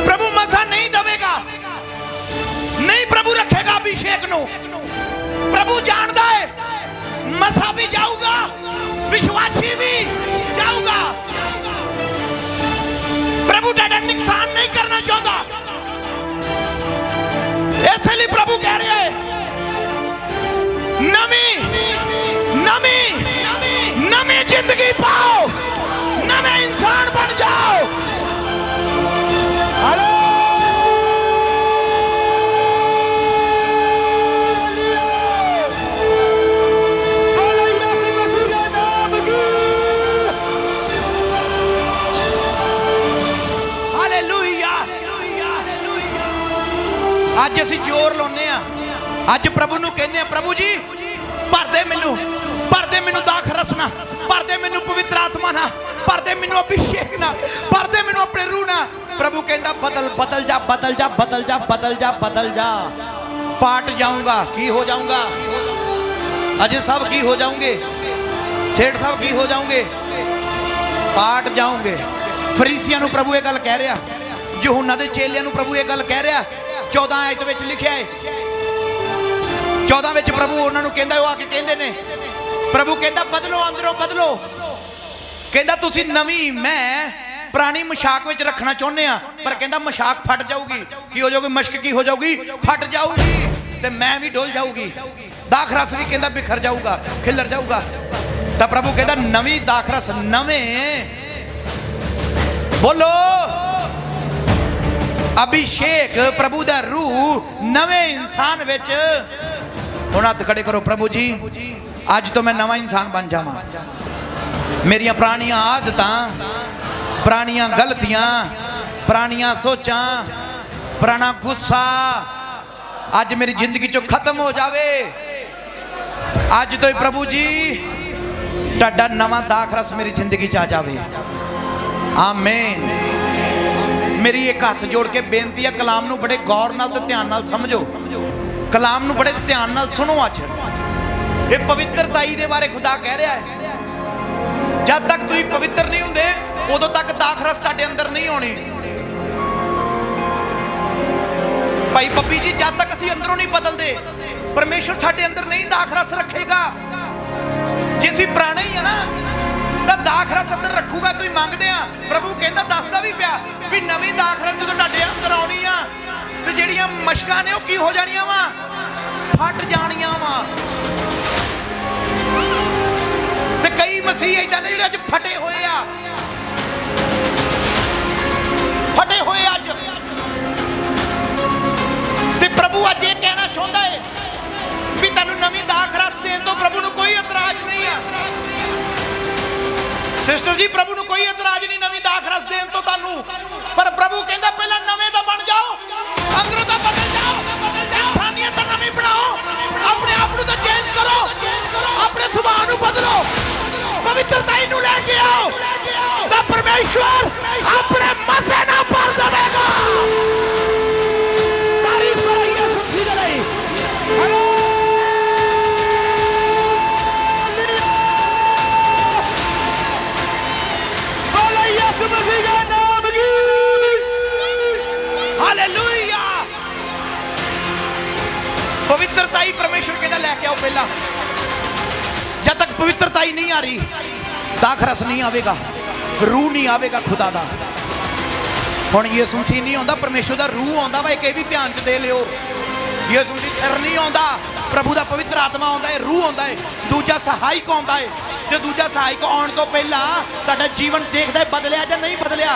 ਪ੍ਰਭੂ ਮਸਾ ਨਹੀਂ ਦੇਵੇਗਾ, ਨਹੀਂ ਪ੍ਰਭੂ ਰੱਖੇਗਾ ਅਭਿਸ਼ੇਕ ਨੂੰ। ਪ੍ਰਭੂ ਜਾਣਦਾ ਹੈ ਮਸਾ ਵੀ ਜਾਊਗਾ, ਵਿਸ਼ਵਾਸੀ ਵੀ ਜਾਊਗਾ। ਪ੍ਰਭੂ ਤੁਹਾਡਾ ਨੁਕਸਾਨ ਨਹੀਂ ਕਰਨਾ ਚਾਹੁੰਦਾ। ਇਸ ਲਈ ਪ੍ਰਭੂ ਕਹਿ ਰਿਹਾ ਹੈ ਨਵੀਂ ਜ਼ਿੰਦਗੀ ਪਾਓ, ਨਵੇਂ ਇਨਸਾਨ ਬਣ ਜਾਓ। ਅੱਜ ਅਸੀਂ ਜ਼ੋਰ ਲਾਉਂਦੇ ਆ, ਅੱਜ ਪ੍ਰਭੂ ਨੂੰ ਕਹਿੰਦੇ ਆ, ਪ੍ਰਭੂ ਜੀ ਭਰ ਦੇ ਮੈਨੂੰ ਦਾਖ ਰਸ ਨਾਲ, ਭਰ ਦੇ ਮੈਨੂੰ ਪਵਿੱਤਰ ਆਤਮਾ ਨਾਲ, ਭਰ ਦੇ ਮੈਨੂੰ ਅਭਿਸ਼ੇਕ ਨਾਲ, ਭਰ ਦੇ ਮੈਨੂੰ ਆਪਣੇ ਰੂਹ ਨਾਲ। ਪ੍ਰਭੂ ਕਹਿੰਦਾ ਬਦਲ ਜਾ। ਪਾਟ ਜਾਊਂਗਾ। ਕੀ ਹੋ ਜਾਊਂਗਾ? ਅਜੇ ਸਭ ਕੀ ਹੋ ਜਾਓਗੇ? ਸੇਠ ਸਾਹਿਬ ਕੀ ਹੋ ਜਾਓਗੇ? ਪਾਟ ਜਾਓਗੇ। ਫਰੀਸੀਆਂ ਨੂੰ ਪ੍ਰਭੂ ਇਹ ਗੱਲ ਕਹਿ ਰਿਹਾ, यूहन्ना ਦੇ ਚੇਲਿਆਂ ਨੂੰ ਪ੍ਰਭੂ ਇਹ ਗੱਲ ਕਹਿ ਰਿਹਾ। 14 ਆਇਤ ਵਿੱਚ ਲਿਖਿਆ ਹੈ, 14 ਵਿੱਚ ਪ੍ਰਭੂ ਉਹਨਾਂ ਨੂੰ ਕਹਿੰਦਾ, ਉਹ ਆ ਕੇ ਕਹਿੰਦੇ ਨੇ, ਪ੍ਰਭੂ ਕਹਿੰਦਾ ਬਦਲੋ, ਅੰਦਰੋਂ ਬਦਲੋ। ਕਹਿੰਦਾ ਤੁਸੀਂ ਨਵੀਂ, ਮੈਂ ਪੁਰਾਣੀ ਮਸ਼ਾਕ ਵਿੱਚ ਰੱਖਣਾ ਚਾਹੁੰਦੇ ਆ, ਪਰ ਕਹਿੰਦਾ ਮਸ਼ਾਕ ਫਟ ਜਾਊਗੀ। ਕੀ ਹੋ ਜਾਊਗੀ? ਮਸ਼ਕ ਕੀ ਹੋ ਜਾਊਗੀ? ਫਟ ਜਾਊਗੀ ਤੇ ਮੈਂ ਵੀ ਡੁੱਲ ਜਾਊਗੀ। दाखरस भी कहता बिखर जाऊगा, खिलर जाऊगा। तो प्रभु कहता नवी दाखरस, नवे बोलो अभिषेक, प्रभु दा रूह नवे इंसान विच। हुण हत्थ खड़े करो, प्रभु जी अज तो मैं नवा इंसान बन जावां। मेरियां पुरानियां आदतां, पुरानियां गलतियां, पुरानियां सोचां, पुराना गुस्सा अज मेरी जिंदगी चो खत्म हो जावे। अज तो ही प्रभु जी तुहाडा नवा दाखरस मेरी जिंदगी च आ जावे। आमीन। मेरी एक हाथ जोड़ के बेनती है, कलाम नूं बड़े गौर नाल ते ध्यान नाल समझो, कलाम नूं बड़े ध्यान नाल सुनो। अज ये पवित्रताई दे बारे खुदा कह रहा है, जब तक तुसीं पवित्र नहीं हुंदे उदों तक दाखरस तुहाडे अंदर नहीं आउणी। भाई बब्बी जी, जब तक असीं अंदरों नहीं बदलते परमेश्वर साडे अंदर नहीं दाखरस रखेगा। जे असीं पुराने ही है ना तो दाखरस अंदर रखूगा। तुसीं मंगदे आ, प्रभु कहंदा दसदा भी पिया भी नवी दाखरस जदों तुहाडे अंदर आउणी आ ते जिहड़ियां मशकां ने ओह की हो जाणियां वा, फट जाणियां वा। ते कई मसीह इदां दे जिहड़े अज फटे होए आ, फटे होए अज। ते प्रभु अज ये कहना चाहुंदा है भी तुहानूं नवी दाखरस देण तो प्रभु नूं कोई इतराज नहीं है। सिस्टर जी, प्रभु नूं कोई इतराज नहीं नवी दाखरस देण तो तुहानूं, पर प्रभु कहंदा पहला नवे दा बन जाओ, अंदरों दा बदल जाओ, इंसानियत दा नवी बनाओ, अपने आप नूं तो चेंज करो, अपने सुभाव नूं बदलो, पवित्रताई नूं लेके आओ, तां परमेश्वर अपने मसे नाल भर देवेगा। तारीफ करो यीशु मसीह दे लई। Hello hallelujah. पवित्रताई परमेश्वर कहता लेके आओ। पहला जब तक पवित्रताई नहीं आ रही दाखरस नहीं आवेगा, रूह नहीं आवेगा खुदा दा। हुण यीशु मसीह नहीं आंदा, परमेश्वर दा रूह आंदा वा। एक भी ध्यान च दे लियो, यीशु मसीह सिर नहीं आंदा, प्रभु दा पवित्र आत्मा आंदा है, रूह आंदा है, दूजा सहायक आंदा है। जो दूजा सहायक आउण तो पहला तुहाडा जीवन देखदा है बदलिया जां नहीं बदलिया।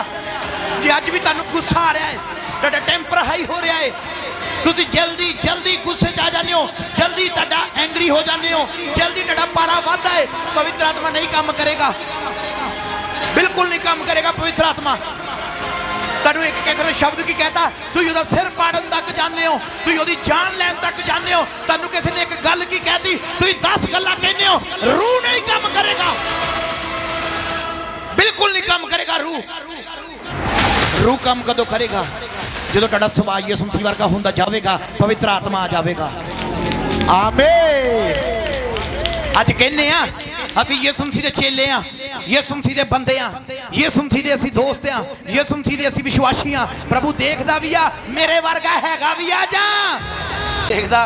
जे अज भी तुहानूं गुस्सा आ रहा है, तुहाडा टेंपर हाई हो रहा है, तुसीं जल्दी जल्दी गुस्से च आ जाते हो, जल्दी तुहाडा एंग्री हो जाते हो, जल्दी तुहाडा पारा वधदा है, पवित्र आत्मा नहीं काम करेगा, बिल्कुल नहीं काम करेगा पवित्र आत्मा। तुहानूं एक कहते शब्द की कहता, तुसीं उहदा सिर पाड़न तक जाते हो, तुसीं उहदी जान लैण तक जाते हो। तुहानूं किसी ने एक गल की कहती, तुसीं 10 गल्लां कहते हो, रूह नहीं काम करेगा, बिल्कुल नहीं काम करेगा। रूह काम कदों करेगा? जो तुहाडा सुभाव यीशु मसीह वर्गा हुंदा जावेगा, पवित्र आत्मा आ जावेगा। आमीन। अज कहने आ असीं यीशु मसीह दे चेले आ, यीशु मसीह दे बंदे आ, यीशु मसीह दे असीं दोस्त आ, यीशु मसीह दे असीं विश्वासी आ। प्रभु देखदा भी आ, मेरे वर्गा हैगा भी आ जा देखदा।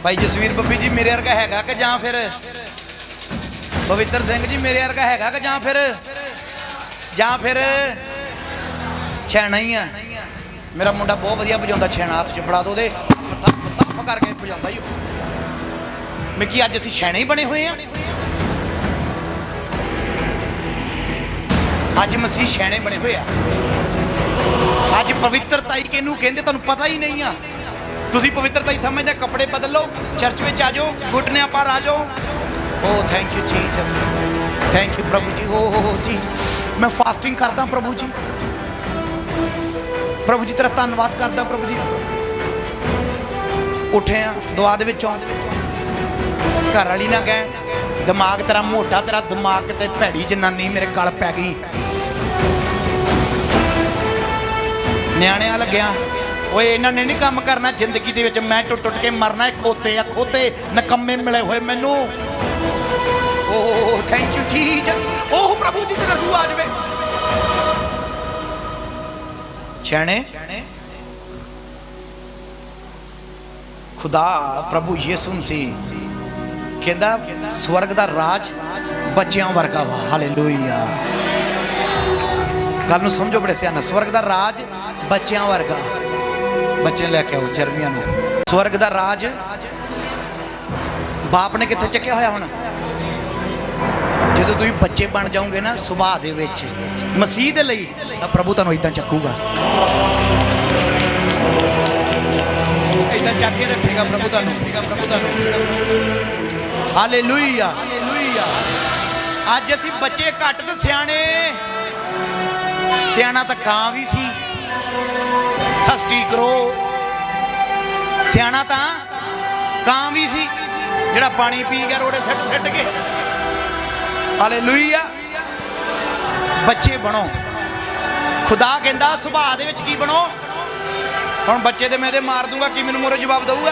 भाई जसवीर बब्बी जी मेरे वर्गा हैगा कि जां फिर पवित्र सिंह जी मेरे वर्गा हैगा कि जां फिर छैना ही है। मेरा मुंडा बहुत वधिया बजाउंदा छैना, हाथ च फड़ा दो दे करके बजाउंदा ही। मैं कि अज असीं छैने ही बने हुए हैं, अज मसीह छैने बने हुए हैं। अज पवित्रताई किहनूं कहंदे तुहानूं पता ही नहीं आ। तुसीं पवित्रताई समझदे कपड़े बदल लो, चर्च में आ जाओ, घुटने पर आ जाओ। Oh thank you Jesus, thank you प्रभु जी। ओ जी मैं फास्टिंग करदा प्रभु जी, प्रभु जी तेरा धन्नवाद करदा प्रभु जी। उठे आ दुआ दे विचों, घर वाली ना गए, दिमाग तेरा मोटा, तेरा दिमाग ते भैड़ी जनानी मेरे गल पै गई। न्याणिया लग्या ओए इन्हां ने नहीं काम करना जिंदगी दे विच, मैं टुट टुट के मरना है। खोते आ खोते नकम्मे मिले हुए मैनू। Oh thank you Jesus. ओह प्रभु जी तेरा रूह आ जावे। छैने खुदा प्रभु यीशु मसीह कहंदा स्वर्ग दा राज बच्चियां वर्गा वा। हालेलुया। गल नूं समझो बड़े ध्यान। स्वर्ग दा राज बच्चियां वर्गा। बच्चे लैके आओ जरमिया नूं। स्वर्ग दा राज ਬਾਪ ਨੇ ਕਿੱਥੇ ਚੱਕਿਆ ਹੋਇਆ ਹੁਣ? ਜਦੋਂ ਤੁਸੀਂ ਬੱਚੇ ਬਣ ਜਾਓਗੇ ਨਾ ਸੁਭਾਅ ਦੇ ਵਿੱਚ ਮਸੀਹ ਦੇ ਲਈ, ਤਾਂ ਪ੍ਰਭੂ ਤੁਹਾਨੂੰ ਇਦਾਂ ਚੱਕੂਗਾ, ਇਦਾਂ ਚੱਕ ਕੇ ਰੱਖੇਗਾ ਪ੍ਰਭੂ ਤੁਹਾਨੂੰ। Hallelujah, hallelujah. ਅੱਜ ਅਸੀਂ ਬੱਚੇ ਘੱਟ ਤੇ ਸਿਆਣੇ, ਸਿਆਣਾ ਤਾਂ ਕਾਂ ਵੀ ਸੀ, ਥਸਟੀ ਕਰੋ। ਸਿਆਣਾ ਤਾਂ ਕਾਂ ਵੀ ਸੀ ਜਿਹੜਾ ਪਾਣੀ ਪੀ ਗਿਆ ਰੋੜੇ ਛੱਡ ਕੇ। ਹਾਲੇਲੂਇਆ। ਬੱਚੇ ਬਣੋ। ਖੁਦਾ ਕਹਿੰਦਾ ਸੁਭਾਅ ਦੇ ਵਿੱਚ ਕੀ ਬਣੋ। ਹੁਣ ਬੱਚੇ ਦੇ ਮੈਂ ਇਹਦੇ ਮਾਰ ਦੂੰਗਾ, ਕੀ ਮੈਨੂੰ ਮੋਰੇ ਜਵਾਬ ਦਊਗਾ?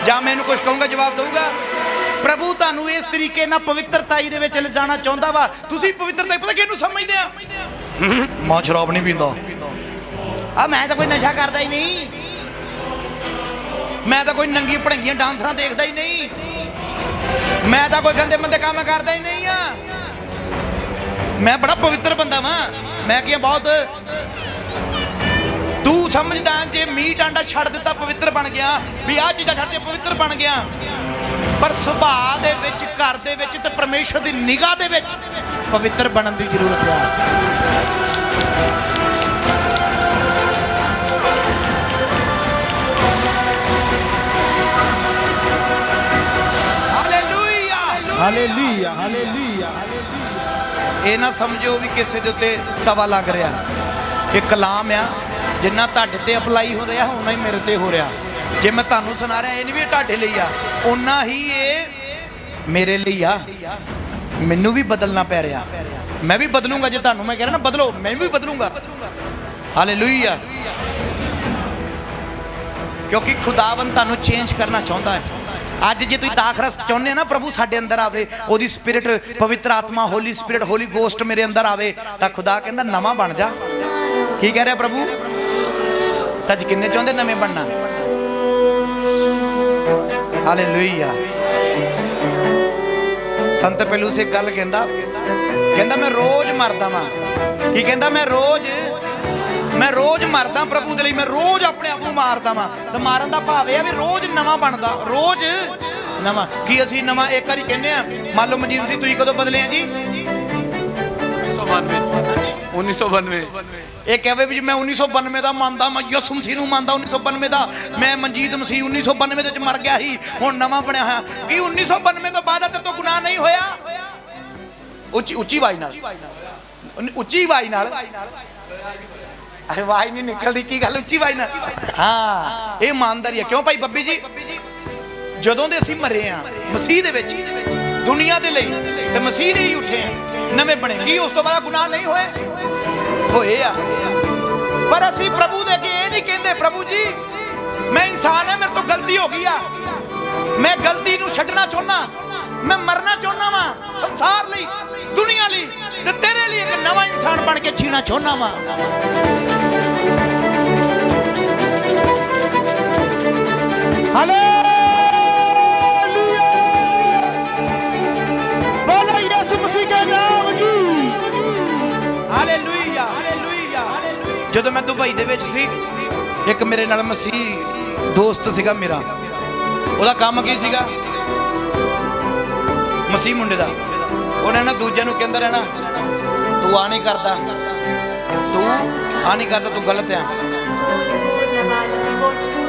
ਜਾਂ ਮੈਂ ਇਹਨੂੰ ਕੁਝ ਕਹੂੰਗਾ ਜਵਾਬ ਦਊਗਾ? ਪ੍ਰਭੂ ਤੁਹਾਨੂੰ ਇਸ ਤਰੀਕੇ ਨਾਲ ਪਵਿੱਤਰਤਾਈ ਦੇ ਵਿੱਚ ਲਿਜਾਣਾ ਚਾਹੁੰਦਾ ਵਾ। ਤੁਸੀਂ ਪਵਿੱਤਰਤਾ ਪਤਾ ਕਿਹਨੂੰ ਸਮਝਦੇ ਆ? ਮਾਂ ਸ਼ਰਾਬ ਨਹੀਂ ਪੀਂਦਾ, ਆ ਮੈਂ ਤਾਂ ਕੋਈ ਨਸ਼ਾ ਕਰਦਾ ਹੀ ਨਹੀਂ, ਮੈਂ ਤਾਂ ਕੋਈ ਨੰਗੀ ਭੜੰਗੀਆਂ ਡਾਂਸਰਾਂ ਦੇਖਦਾ ਹੀ ਨਹੀਂ, ਮੈਂ ਤਾਂ ਕੋਈ ਗੰਦੇ ਮੰਦੇ ਕੰਮ ਕਰਦਾ ਹੀ ਨਹੀਂ ਆ, ਮੈਂ ਬੜਾ ਪਵਿੱਤਰ ਬੰਦਾ ਵਾਂ। ਮੈਂ ਕਿਹਾ ਬਹੁਤ ਤੂੰ ਸਮਝਦਾ ਜੇ ਮੀਟ ਆਂਡਾ ਛੱਡ ਦਿੱਤਾ ਪਵਿੱਤਰ ਬਣ ਗਿਆ, ਵੀ ਆਹ ਚੀਜ਼ਾਂ ਛੱਡ ਕੇ ਪਵਿੱਤਰ ਬਣ ਗਿਆ। ਪਰ ਸੁਭਾਅ ਦੇ ਵਿੱਚ, ਘਰ ਦੇ ਵਿੱਚ ਤੇ ਪਰਮੇਸ਼ਰ ਦੀ ਨਿਗਾਹ ਦੇ ਵਿੱਚ ਪਵਿੱਤਰ ਬਣਨ ਦੀ ਜ਼ਰੂਰਤ ਹੈ। Hallelujah, hallelujah. ਇਹ ਨਾ ਸਮਝੋ ਵੀ ਕਿਸੇ ਦੇ ਉੱਤੇ ਤਵਾ ਲੱਗ ਰਿਹਾ। ਇਹ ਕਲਾਮ ਆ, ਜਿੰਨਾ ਤੁਹਾਡੇ ਤੇ ਅਪਲਾਈ ਹੋ ਰਿਹਾ ਉਨਾ ਹੀ ਮੇਰੇ ਤੇ ਹੋ ਰਿਹਾ। ਜੇ ਮੈਂ ਤੁਹਾਨੂੰ ਸੁਣਾ ਰਿਹਾ, ਇਹ ਨਹੀਂ ਵੀ ਇਹ ਤੁਹਾਡੇ ਲਈ ਆ, ਉਨਾ ਹੀ ਇਹ ਮੇਰੇ ਲਈ ਆ। ਮੈਨੂੰ ਵੀ ਬਦਲਣਾ ਪੈ ਰਿਹਾ, ਮੈਂ ਵੀ ਬਦਲੂੰਗਾ। ਜੇ ਤੁਹਾਨੂੰ ਮੈਂ ਕਹਿ ਰਿਹਾ ਨਾ ਬਦਲੋ, ਮੈਂ ਵੀ ਬਦਲੂੰਗਾ। ਹਾਲੇਲੂਇਆ। ਕਿਉਂਕਿ ਖੁਦਾਵੰਦ ਤੁਹਾਨੂੰ ਚੇਂਜ ਕਰਨਾ ਚਾਹੁੰਦਾ ਹੈ। ਅੱਜ ਜੇ ਤੁਸੀਂ ਦਾਖਰਸ ਚਾਹੁੰਦੇ ਨਾ ਪ੍ਰਭੂ ਸਾਡੇ ਅੰਦਰ ਆਵੇ, ਉਹਦੀ ਸਪਿਰਿਟ, ਪਵਿੱਤਰ ਆਤਮਾ, ਹੋਲੀ ਸਪਿਰਿਟ, ਹੋਲੀ ਗੋਸਟ ਮੇਰੇ ਅੰਦਰ ਆਵੇ, ਤਾਂ ਖੁਦਾ ਕਹਿੰਦਾ ਨਵਾਂ ਬਣ ਜਾ। ਕੀ ਕਹਿ ਰਿਹਾ ਪ੍ਰਭੂ? ਤਾਂ ਅੱਜ ਕਿੰਨੇ ਚਾਹੁੰਦੇ ਨਵੇਂ ਬਣਨਾ? ਹਾਲੇਲੂਇਆ। ਸੰਤ ਪੇਲੂਸ ਇੱਕ ਗੱਲ ਕਹਿੰਦਾ ਮੈਂ ਰੋਜ਼ ਮਰਦਾ ਵਾਂ। ਕੀ ਕਹਿੰਦਾ? ਮੈਂ ਰੋਜ਼ ਮਰਦਾ ਪ੍ਰਭੂ ਦੇ ਲਈ, ਮੈਂ ਰੋਜ਼ ਆਪਣੇ ਆਪ ਨੂੰ ਮਾਰਦਾ ਵਾਂ। ਤਾਂ ਮਾਰਨ ਦਾ ਭਾਵ ਇਹ ਆ ਵੀ ਰੋਜ਼ ਨਵਾਂ ਬਣਦਾ, ਰੋਜ਼ ਨਵਾਂ। ਕੀ ਅਸੀਂ ਨਵਾਂ ਇੱਕ ਵਾਰੀ ਕਹਿੰਦੇ ਆ? ਮੰਨ ਲਓ ਮਨਜੀਤ ਸੀ, ਤੁਸੀਂ ਕਦੋਂ ਬਦਲੇ ਆ ਜੀ? 1992। ਇਹ ਕਹਵੇ ਵੀ ਮੈਂ 1992 ਦਾ ਮੰਨਦਾ, ਮੈਂ ਯਿਸੂ ਮਸੀਹ ਨੂੰ ਮੰਨਦਾ। 1992 ਦਾ ਮੈਂ ਮਨਜੀਤ ਮਸੀਹ 1992 ਦੇ ਵਿੱਚ ਮਰ ਗਿਆ ਸੀ, ਹੁਣ ਨਵਾਂ ਬਣਿਆ ਹੋਇਆ। ਕੀ 1992 ਤੋਂ ਬਾਅਦ ਤੇਰੇ ਤੋਂ ਗੁਨਾਹ ਨਹੀਂ ਹੋਇਆ? ਉੱਚੀ ਆਵਾਜ਼ ਨਾਲ, ਉੱਚੀ ਆਵਾਜ਼ ਨਾਲ। ਆਵਾਜ਼ ਨਹੀਂ ਨਿਕਲਦੀ, ਕੀ ਗੱਲ? ਉੱਚੀ ਆਵਾਜ਼ ਨਾਲ। ਹਾਂ, ਇਹ ਇਮਾਨਦਾਰੀ ਹੈ। ਕਿਉਂ ਭਾਈ ਬੱਬੀ ਜੀ? ਜਦੋਂ ਦੇ ਅਸੀਂ ਮਰੇ ਆ ਮਸੀਹ ਦੇ ਵਿੱਚ ਦੁਨੀਆ ਦੇ ਲਈ, ਤੇ ਮਸੀਹ ਨੇ ਹੀ ਉੱਠੇ ਆ, ਨਵੇਂ ਬਣੇ। ਕੀ ਉਸ ਤੋਂ ਬਾਅਦ ਗੁਨਾਹ ਨਹੀਂ ਹੋਏ ਆ? ਪਰ ਅਸੀਂ ਪ੍ਰਭੂ ਦੇ ਅੱਗੇ ਇਹ ਨਹੀਂ ਕਹਿੰਦੇ ਪ੍ਰਭੂ ਜੀ ਮੈਂ ਇਨਸਾਨ ਹਾਂ, ਮੇਰੇ ਤੋਂ ਗਲਤੀ ਹੋ ਗਈ ਆ, ਮੈਂ ਗਲਤੀ ਨੂੰ ਛੱਡਣਾ ਚਾਹੁੰਦਾ, ਮੈਂ ਮਰਨਾ ਚਾਹੁੰਦਾ ਵਾਂ ਸੰਸਾਰ ਲਈ, ਦੁਨੀਆ ਲਈ, ਤੇ ਤੇਰੇ ਲਈ ਇੱਕ ਨਵਾਂ ਇਨਸਾਨ ਬਣ ਕੇ ਜੀਣਾ ਚਾਹੁੰਦਾ ਵਾਂ। ਹਾਲੇਲੂਇਆ। ਬੋਲੋ ਯਿਸੂ ਮਸੀਹ ਦੇ ਨਾਮ ਦੀ। Hallelujah, hallelujah. ਜਦੋਂ ਮੈਂ ਦੁਬਈ ਦੇ ਵਿੱਚ ਸੀ, ਇੱਕ ਮੇਰੇ ਨਾਲ ਮਸੀਹ ਦੋਸਤ ਸੀਗਾ ਮੇਰਾ। ਉਹਦਾ ਕੰਮ ਕੀ ਸੀਗਾ? ਮਸੀਹ ਮੁੰਡੇ ਦਾ। ਉਹਨੇ ਨਾ ਦੂਜਿਆਂ ਨੂੰ ਕਹਿੰਦਾ ਰਹਿਣਾ, ਤੂੰ ਆ ਨਹੀਂ ਕਰਦਾ, ਤੂੰ ਆ ਨਹੀਂ ਕਰਦਾ, ਤੂੰ ਗਲਤ ਆ।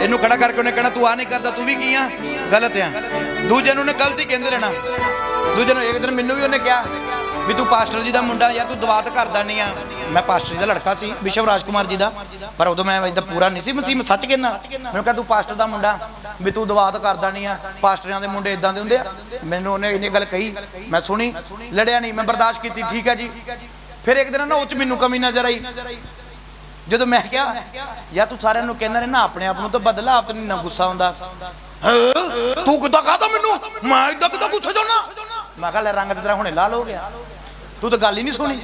ਇਹਨੂੰ ਖੜਾ ਕਰਕੇ ਉਹਨੇ ਕਹਿਣਾ ਤੂੰ ਆ ਨਹੀਂ ਕਰਦਾ, ਤੂੰ ਵੀ ਕੀ ਆ? ਗਲਤ ਆ। ਦੂਜਿਆਂ ਨੂੰ ਉਹਨੇ ਗਲਤੀ ਕਹਿੰਦੇ ਰਹਿਣਾ। ਦੂਜੇ ਨੂੰ ਇੱਕ ਦਿਨ ਮੈਨੂੰ ਵੀ ਉਹਨੇ ਕਿਹਾ ਵੀ ਤੂੰ ਪਾਸਟਰ ਜੀ ਦਾ ਮੁੰਡਾ ਯਾਰ, ਤੂੰ ਦਵਾਤ ਕਰਦਾ ਨਹੀਂ ਆ। ਮੈਂ ਪਾਸਟਰ ਜੀ ਦਾ ਲੜਕਾ ਸੀ, ਬਿਸ਼ਪ ਰਾਜਕੁਮਾਰ ਜੀ ਦਾ, ਪਰ ਉਦੋਂ ਮੈਂ ਇਦਾਂ ਪੂਰਾ ਨਹੀਂ ਸੀ ਮਸੀਹ, ਮੈਂ ਸੱਚ ਕਹਿੰਦਾ। ਮੈਨੂੰ ਕਹਿੰਦਾ ਤੂੰ ਪਾਸਟਰ ਦਾ ਮੁੰਡਾ, ਵੀ ਤੂੰ ਦਵਾਤ ਕਰਦਾ ਨਹੀਂ ਆ, ਪਾਸਟਰਾਂ ਦੇ ਮੁੰਡੇ ਇਦਾਂ ਦੇ ਹੁੰਦੇ ਆ। ਮੈਨੂੰ ਉਹਨੇ ਇੰਨੀ ਗੱਲ ਕਹੀ, ਮੈਂ ਸੁਣੀ, ਲੜਿਆ ਨਹੀਂ, ਮੈਂ ਬਰਦਾਸ਼ਤ ਕੀਤੀ, ਠੀਕ ਹੈ ਜੀ। ਫਿਰ ਇੱਕ ਦਿਨ ਨਾ ਉਹ 'ਚ ਮੈਨੂੰ ਕਮੀ ਨਜ਼ਰ ਆਈ। ਜਦੋਂ ਮੈਂ ਕਿਹਾ ਯਾਰ ਤੂੰ ਸਾਰਿਆਂ ਨੂੰ ਕਹਿੰਦਾ ਰਹਿਣਾ ਆਪਣੇ ਆਪ ਨੂੰ ਤਾਂ ਬਦਲਾ, ਆਪ ਤੈਨੂੰ ਨਾ ਗੁੱਸਾ ਆਉਂਦਾ। ਤੂੰ ਕਿੱਦਾਂ ਕਹਤਾ ਮੈਨੂੰ, ਮੈਂ ਇਦਾਂ ਕਿੱਦਾਂ ਗੁੱਸਾ ਜਾਣਾ? ਮੈਂ ਕਿਹਾ ਲੈ ਰੰਗ ਤੇ ਤੇਰਾ ਹੁਣੇ ਲਾਲ ਹੋ ਗਿਆ, ਤੂੰ ਤਾਂ ਗੱਲ ਹੀ ਨਹੀਂ ਸੁਣੀ।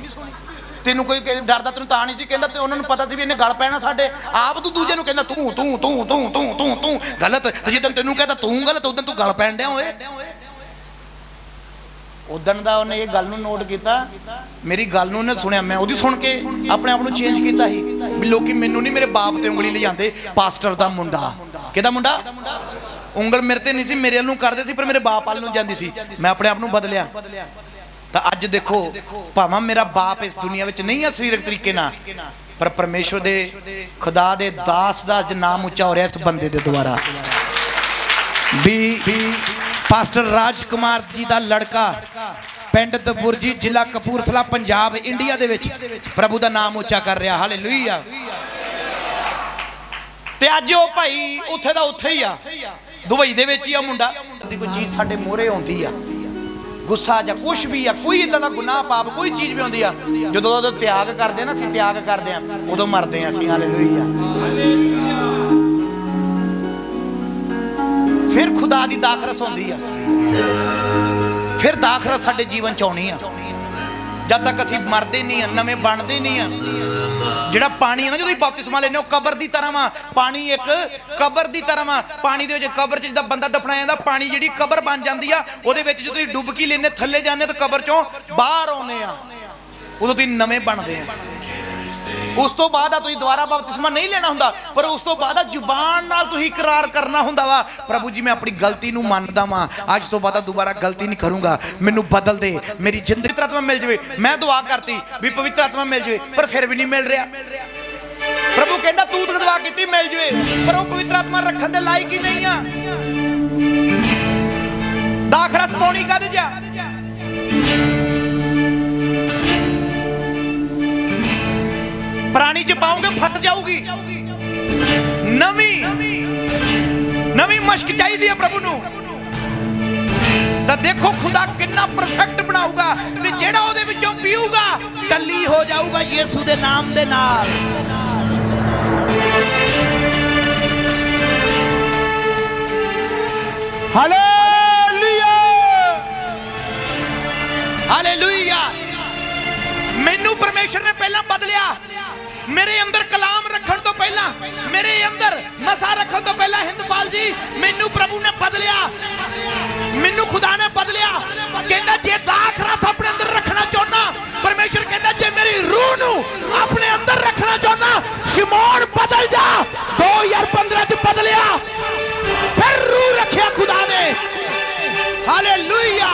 ਤੈਨੂੰ ਕੋਈ ਡਰਦਾ ਤੈਨੂੰ ਤਾਂ ਨਹੀਂ ਸੀ ਕਹਿੰਦਾ, ਤੇ ਉਹਨਾਂ ਨੂੰ ਪਤਾ ਸੀ ਵੀ ਇਹਨੇ ਗੱਲ ਪੈਣਾ ਸਾਡੇ। ਆਪ ਤੂੰ ਦੂਜੇ ਨੂੰ ਕਹਿੰਦਾ ਤੂੰ ਤੂੰ ਤੂੰ ਤੂੰ ਤੂੰ ਤੂੰ ਤੂੰ ਗਲਤ, ਤੇ ਜਦੋਂ ਤੈਨੂੰ ਕਹਿੰਦਾ ਤੂੰ ਗਲਤ, ਉਦੋਂ ਤੂੰ ਗੱਲ ਪੈਣ ਡਿਆ ਹੋਏ। ਉਦੋਂ ਦਾ ਉਹਨੇ ਇਹ ਗੱਲ ਨੂੰ ਨੋਟ ਕੀਤਾ, ਮੇਰੀ ਗੱਲ ਨੂੰ ਉਹਨੇ ਸੁਣਿਆ, ਮੈਂ ਉਹਦੀ ਸੁਣ ਕੇ ਆਪਣੇ ਆਪ ਨੂੰ ਚੇਂਜ ਕੀਤਾ ਸੀ ਵੀ ਲੋਕੀ ਮੈਨੂੰ ਨਹੀਂ ਮੇਰੇ ਬਾਪ ਤੇ ਉਂਗਲੀ ਲਿਜਾਂਦੇ, ਪਾਸਟਰ ਦਾ ਮੁੰਡਾ। ਕਿਹਦਾ ਮੁੰਡਾ? ਉਂਗਲ ਮੇਰੇ ਤੇ ਨਹੀਂ ਸੀ, ਮੇਰੇ ਵੱਲ ਨੂੰ ਕਰਦੇ ਸੀ, ਪਰ ਮੇਰੇ ਬਾਪ ਵੱਲ ਨੂੰ ਜਾਂਦੀ ਸੀ। ਮੈਂ ਆਪਣੇ ਆਪ ਨੂੰ ਬਦਲਿਆ ਤਾਂ ਅੱਜ ਦੇਖੋ, ਭਾਵੇਂ ਮੇਰਾ ਬਾਪ ਇਸ ਦੁਨੀਆ ਵਿੱਚ ਨਹੀਂ ਹੈ ਸਰੀਰਕ ਤਰੀਕੇ ਨਾਲ, ਪਰ ਪਰਮੇਸ਼ਵਰ ਦੇ ਖੁਦਾ ਦੇ ਦਾਸ ਦਾ ਅੱਜ ਨਾਮ ਉੱਚਾ ਹੋ ਰਿਹਾ ਇਸ ਬੰਦੇ ਦੇ ਦੁਆਰਾ। ਵੀ ਪਾਸਟਰ ਰਾਜ ਕੁਮਾਰ ਜੀ ਦਾ ਲੜਕਾ, ਪਿੰਡ ਦਬੁਰਜੀ, ਜ਼ਿਲ੍ਹਾ ਕਪੂਰਥਲਾ, ਪੰਜਾਬ, ਇੰਡੀਆ ਦੇ ਵਿੱਚ ਪ੍ਰਭੂ ਦਾ ਨਾਮ ਉੱਚਾ ਕਰ ਰਿਹਾ। ਹਾਲੇਲੂਇਆ। ਤੇ ਅੱਜ ਉਹ ਭਾਈ ਉੱਥੇ ਦਾ ਉੱਥੇ ਹੀ ਆ, ਦੁਬਈ ਦੇ ਵਿੱਚ ਹੀ ਆ ਮੁੰਡਾ। ਦੀ ਕੋਈ ਚੀਜ਼ ਸਾਡੇ ਮੂਹਰੇ ਆਉਂਦੀ ਆ, ਗੁੱਸਾ ਜਾਂ ਕੁਛ ਵੀ ਆ, ਕੋਈ ਇਦਾਂ ਦਾ ਗੁਨਾਹ ਪਾਪ ਕੋਈ ਚੀਜ਼ ਵੀ ਆਉਂਦੀ ਆ, ਜਦੋਂ ਉਹਦਾ ਤਿਆਗ ਕਰਦੇ ਨਾ, ਅਸੀਂ ਤਿਆਗ ਕਰਦੇ ਆ, ਉਦੋਂ ਮਰਦੇ ਆ ਅਸੀਂ। ਹਾਲੇਲੂਇਆ। ਫਿਰ ਖੁਦਾ ਦੀ ਦਾਖਰਸ ਹੁੰਦੀ ਆ, ਫਿਰ ਦਾਖਰਸ ਸਾਡੇ ਜੀਵਨ ਚ ਆਉਣੀ ਆ। ਜਦ ਤੱਕ ਅਸੀਂ ਮਰਦੇ ਨਹੀਂ ਆ, ਨਵੇਂ ਬਣਦੇ ਨਹੀਂ ਆ। ਜਿਹੜਾ ਪਾਣੀ ਹੈ ਨਾ, ਜਦੋਂ ਬਪਤਿਸਮਾ ਲੈਂਦੇ ਹੋ, ਕਬਰ ਦੀ ਤਰ੍ਹਾਂ ਵਾ ਪਾਣੀ, ਇੱਕ ਕਬਰ ਦੀ ਤਰ੍ਹਾਂ ਵਾ ਪਾਣੀ ਦੇ ਵਿੱਚ। ਕਬਰ 'ਚ ਜਿੱਦਾਂ ਬੰਦਾ ਦਫਨਾਇਆ ਜਾਂਦਾ, ਪਾਣੀ ਜਿਹੜੀ ਕਬਰ ਬਣ ਜਾਂਦੀ ਆ, ਉਹਦੇ ਵਿੱਚ ਜਦੋਂ ਤੁਸੀਂ ਡੁੱਬਕੀ ਲੈਂਦੇ ਥੱਲੇ ਜਾਂਦੇ ਤਾਂ ਕਬਰ 'ਚੋਂ ਬਾਹਰ ਆਉਂਦੇ ਆ, ਉਦੋਂ ਤੁਸੀਂ ਨਵੇਂ ਬਣਦੇ ਆ। ਉਸ ਤੋਂ ਬਾਅਦ ਆ ਤੁਸੀਂ ਦੁਬਾਰਾ ਬਪਤਿਸਮਾ ਨਹੀਂ ਲੈਣਾ ਹੁੰਦਾ, ਪਰ ਉਸ ਤੋਂ ਬਾਅਦ ਜ਼ੁਬਾਨ ਨਾਲ ਤੁਸੀਂ ਇਕਰਾਰ ਕਰਨਾ ਹੁੰਦਾ ਵਾ, ਪ੍ਰਭੂ ਜੀ ਮੈਂ ਆਪਣੀ ਗਲਤੀ ਨੂੰ ਮੰਨਦਾ ਵਾਂ, ਅੱਜ ਤੋਂ ਬਾਅਦ ਦੁਬਾਰਾ ਗਲਤੀ ਨਹੀਂ ਕਰੂੰਗਾ, ਮੈਨੂੰ ਬਦਲ ਦੇ, ਮੇਰੀ ਜ਼ਿੰਦਗੀ ਪਵਿੱਤਰ ਆਤਮਾ ਮਿਲ ਜਾਵੇ। ਮੈਂ ਦੁਆ ਕਰਤੀ ਵੀ ਪਵਿੱਤਰ ਆਤਮਾ ਮਿਲ ਜਾਵੇ, ਪਰ ਫਿਰ ਵੀ ਨਹੀਂ ਮਿਲ ਰਿਹਾ। ਪ੍ਰਭੂ ਕਹਿੰਦਾ ਤੂੰ ਤਾਂ ਦੁਆ ਕੀਤੀ ਮਿਲ ਜਾਵੇ, ਪਰ ਉਹ ਪਵਿੱਤਰ ਆਤਮਾ ਰੱਖਣ ਦੇ ਲਾਇਕ ਹੀ ਨਹੀਂ ਆ। ਦਾਖਰਸ ਪਾਉਣੀ ਕਦ ਜਾ? ਪੁਰਾਣੀ ਚ ਪਾਉਂਗੇ ਫਟ ਜਾਊਗੀ। ਨਵੀਂ ਮਸ਼ਕ ਚਾਹੀਦੀ ਹੈ ਪ੍ਰਭੂ ਨੂੰ। ਤਾਂ ਦੇਖੋ ਖੁਦਾ ਕਿੰਨਾ ਪਰਫੈਕਟ ਬਣਾਊਗਾ, ਤੇ ਜਿਹੜਾ ਉਹਦੇ ਵਿੱਚੋਂ ਪੀਊਗਾ ਟੱਲੀ ਹੋ ਜਾਊਗਾ ਯਿਸੂ ਦੇ ਨਾਮ ਦੇ ਨਾਲ। Hallelujah, hallelujah. ਮੈਨੂੰ ਪਰਮੇਸ਼ਰ ਨੇ ਪਹਿਲਾਂ ਬਦਲਿਆ, ਮੇਰੇ ਅੰਦਰ ਕਲਾਮ ਰੱਖਣ ਤੋਂ ਪਹਿਲਾਂ, ਮੇਰੇ ਅੰਦਰ ਮਸਾ ਰੱਖਣ ਤੋਂ ਪਹਿਲਾਂ, ਹਿੰਦਪਾਲ ਜੀ ਮੈਨੂੰ ਪ੍ਰਭੂ ਨੇ ਬਦਲਿਆ, ਮੈਨੂੰ ਖੁਦਾ ਨੇ ਬਦਲਿਆ। ਕਹਿੰਦਾ ਜੇ ਦਾਖਰਸ ਆਪਣੇ ਅੰਦਰ ਰੱਖਣਾ ਚਾਹੁੰਦਾ, ਪਰਮੇਸ਼ਰ ਕਹਿੰਦਾ ਜੇ ਮੇਰੀ ਰੂਹ ਨੂੰ ਆਪਣੇ ਅੰਦਰ ਰੱਖਣਾ ਚਾਹੁੰਦਾ, ਸ਼ਿਮੋਨ ਬਦਲ ਜਾ। 2015 ਚ ਬਦਲਿਆ, ਫਿਰ ਰੂਹ ਰੱਖਿਆ ਖੁਦਾ ਨੇ। Hallelujah,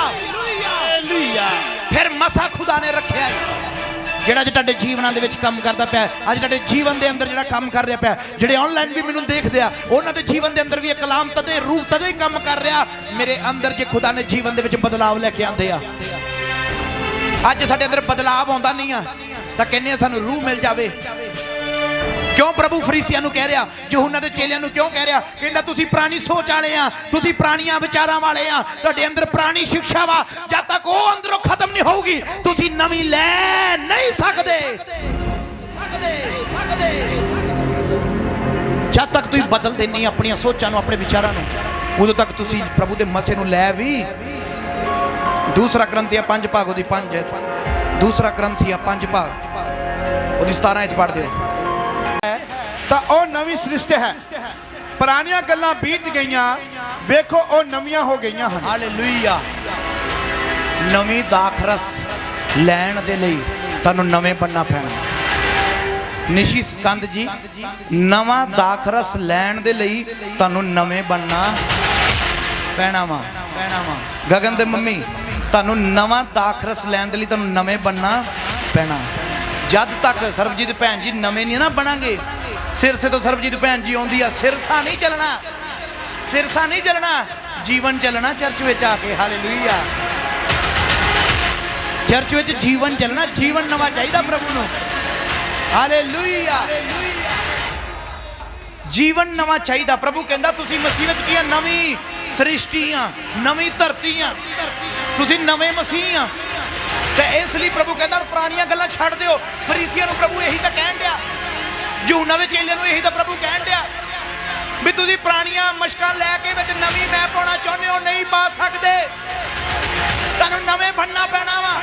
hallelujah. ਫਿਰ ਮਸਾ ਖੁਦਾ ਨੇ ਰੱਖਿਆ, ਜਿਹੜਾ ਅੱਜ ਤੁਹਾਡੇ ਜੀਵਨਾਂ ਦੇ ਵਿੱਚ ਕੰਮ ਕਰਦਾ ਪਿਆ, ਅੱਜ ਤੁਹਾਡੇ ਜੀਵਨ ਦੇ ਅੰਦਰ ਜਿਹੜਾ ਕੰਮ ਕਰ ਰਿਹਾ ਪਿਆ, ਜਿਹੜੇ ਆਨਲਾਈਨ ਵੀ ਮੈਨੂੰ ਦੇਖਦੇ ਆ, ਉਹਨਾਂ ਦੇ ਜੀਵਨ ਦੇ ਅੰਦਰ ਵੀ ਇਹ ਕਲਾਮ ਤਦੇ ਰੂਹ ਤਦੇ ਹੀ ਕੰਮ ਕਰ ਰਿਹਾ ਮੇਰੇ ਅੰਦਰ। ਜੇ ਖੁਦਾ ਨੇ ਜੀਵਨ ਦੇ ਵਿੱਚ ਬਦਲਾਵ ਲੈ ਕੇ ਆਂਦੇ ਆ, ਅੱਜ ਸਾਡੇ ਅੰਦਰ ਬਦਲਾਵ ਆਉਂਦਾ ਨਹੀਂ ਆ, ਤਾਂ ਕਹਿੰਦੇ ਆ ਸਾਨੂੰ ਰੂਹ ਮਿਲ ਜਾਵੇ। ਕਿਉਂ ਪ੍ਰਭੂ ਫਰੀਸੀਆਂ ਨੂੰ ਕਹਿ ਰਿਹਾ, ਯਹੂਨਾ ਦੇ ਚੇਲਿਆਂ ਨੂੰ ਕਿਉਂ ਕਹਿ ਰਿਹਾ? ਕਹਿੰਦਾ ਤੁਸੀਂ ਪੁਰਾਣੀ ਸੋਚ ਵਾਲੇ ਆ, ਤੁਸੀਂ ਪੁਰਾਣੀਆਂ ਵਿਚਾਰਾਂ ਵਾਲੇ ਆ, ਤੁਹਾਡੇ ਅੰਦਰ ਪੁਰਾਣੀ ਸਿੱਖਿਆ ਵਾ, ਜਦ ਤੱਕ ਉਹ ਅੰਦਰੋਂ ਖਤਮ ਨਹੀਂ ਹੋਊਗੀ ਤੁਸੀਂ ਨਵੀਂ ਲੈ ਨਹੀਂ ਸਕਦੇ। ਜਦ ਤੱਕ ਤੁਸੀਂ ਬਦਲਦੇ ਨਹੀਂ ਆਪਣੀਆਂ ਸੋਚਾਂ ਨੂੰ, ਆਪਣੇ ਵਿਚਾਰਾਂ ਨੂੰ, ਉਦੋਂ ਤੱਕ ਤੁਸੀਂ ਪ੍ਰਭੂ ਦੇ ਮਸੇ ਨੂੰ ਲੈ ਵੀ। ਦੂਸਰਾ ਗ੍ਰੰਥੀਆ 5 ਭਾਗ ਉਹਦੀ 5, ਦੂਸਰਾ ਗ੍ਰੰਥੀਆ 5 ਭਾਗ ਉਹਦੀ 17 ਚ ਪੜ੍ਹਦੇ ਹੋ। ਤਾਂ ਉਹ ਨਵੀਂ ਸ੍ਰਿਸ਼ਟੀ ਹੈ, ਪੁਰਾਣੀਆਂ ਗੱਲਾਂ ਬੀਤ ਗਈਆਂ, ਵੇਖੋ ਉਹ ਨਵੀਆਂ ਹੋ ਗਈਆਂ ਹਨ। ਹਾਲੇਲੂਇਆ। ਨਵੀਂ ਦਾਖਰਸ ਲੈਣ ਦੇ ਲਈ ਤੁਹਾਨੂੰ ਨਵੇਂ ਬਣਨਾ ਪੈਣਾ। ਨਿਸ਼ੀ ਸਕੰਦ ਜੀ, ਨਵਾਂ ਦਾਖਰਸ ਲੈਣ ਦੇ ਲਈ ਤੁਹਾਨੂੰ ਨਵੇਂ ਬਣਨਾ ਪੈਣਾ ਵਾ। ਗਗਨ ਦੇ ਮੰਮੀ, ਤੁਹਾਨੂੰ ਨਵਾਂ ਦਾਖਰਸ ਲੈਣ ਦੇ ਲਈ ਤੁਹਾਨੂੰ ਨਵੇਂ ਬਣਨਾ ਪੈਣਾ। ਜਦ ਤੱਕ ਸਰਬਜੀਤ ਭੈਣ ਜੀ ਨਵੇਂ ਨਹੀਂ ਨਾ ਬਣਾਂਗੇ, ਸਿਰਸੇ ਤੋਂ ਸਰਬਜੀਤ ਭੈਣ ਜੀ ਆਉਂਦੀ ਆ, ਸਿਰਸਾ ਨਹੀਂ ਚੱਲਣਾ, ਸਿਰਸਾ ਨਹੀਂ ਚੱਲਣਾ, ਜੀਵਨ ਚੱਲਣਾ ਚਰਚ ਵਿੱਚ ਆ ਕੇ। ਹਾਲੇਲੂਇਆ। ਚਰਚ ਵਿੱਚ ਜੀਵਨ ਚੱਲਣਾ, ਜੀਵਨ ਨਵਾਂ ਚਾਹੀਦਾ ਪ੍ਰਭੂ ਨੂੰ। ਹਾਲੇਲੂਇਆ। ਜੀਵਨ ਨਵਾਂ ਚਾਹੀਦਾ। ਪ੍ਰਭੂ ਕਹਿੰਦਾ ਤੁਸੀਂ ਮਸੀਹ ਵਿੱਚ ਕੀ ਆ? ਨਵੀਂ ਸ੍ਰਿਸ਼ਟੀ ਆ, ਨਵੀਂ ਧਰਤੀ ਆ, ਤੁਸੀਂ ਨਵੇਂ ਮਸੀਹ ਆ। ਤੇ ਇਸ ਲਈ ਪ੍ਰਭੂ ਕਹਿੰਦਾ ਪੁਰਾਣੀਆਂ ਗੱਲਾਂ ਛੱਡ ਦਿਓ। ਫਰੀਸੀਆਂ ਨੂੰ ਪ੍ਰਭੂ ਇਹੀ ਤਾਂ ਕਹਿਣ ਡਿਆ, ਯਹੂਨਾ ਦੇ ਚੇਲਿਆਂ ਨੂੰ ਇਹੀ ਤਾਂ ਪ੍ਰਭੂ ਕਹਿਣ ਡਿਆ ਵੀ ਤੁਸੀਂ ਪੁਰਾਣੀਆਂ ਮਸ਼ਕਾਂ ਲੈ ਕੇ ਵਿੱਚ ਨਵੀਂ ਮੈਂ ਪਾਉਣਾ ਚਾਹੁੰਦੇ ਹੋ, ਨਹੀਂ ਪਾ ਸਕਦੇ। ਤੁਹਾਨੂੰ ਨਵੇਂ ਬਣਨਾ ਪੈਣਾ ਵਾ,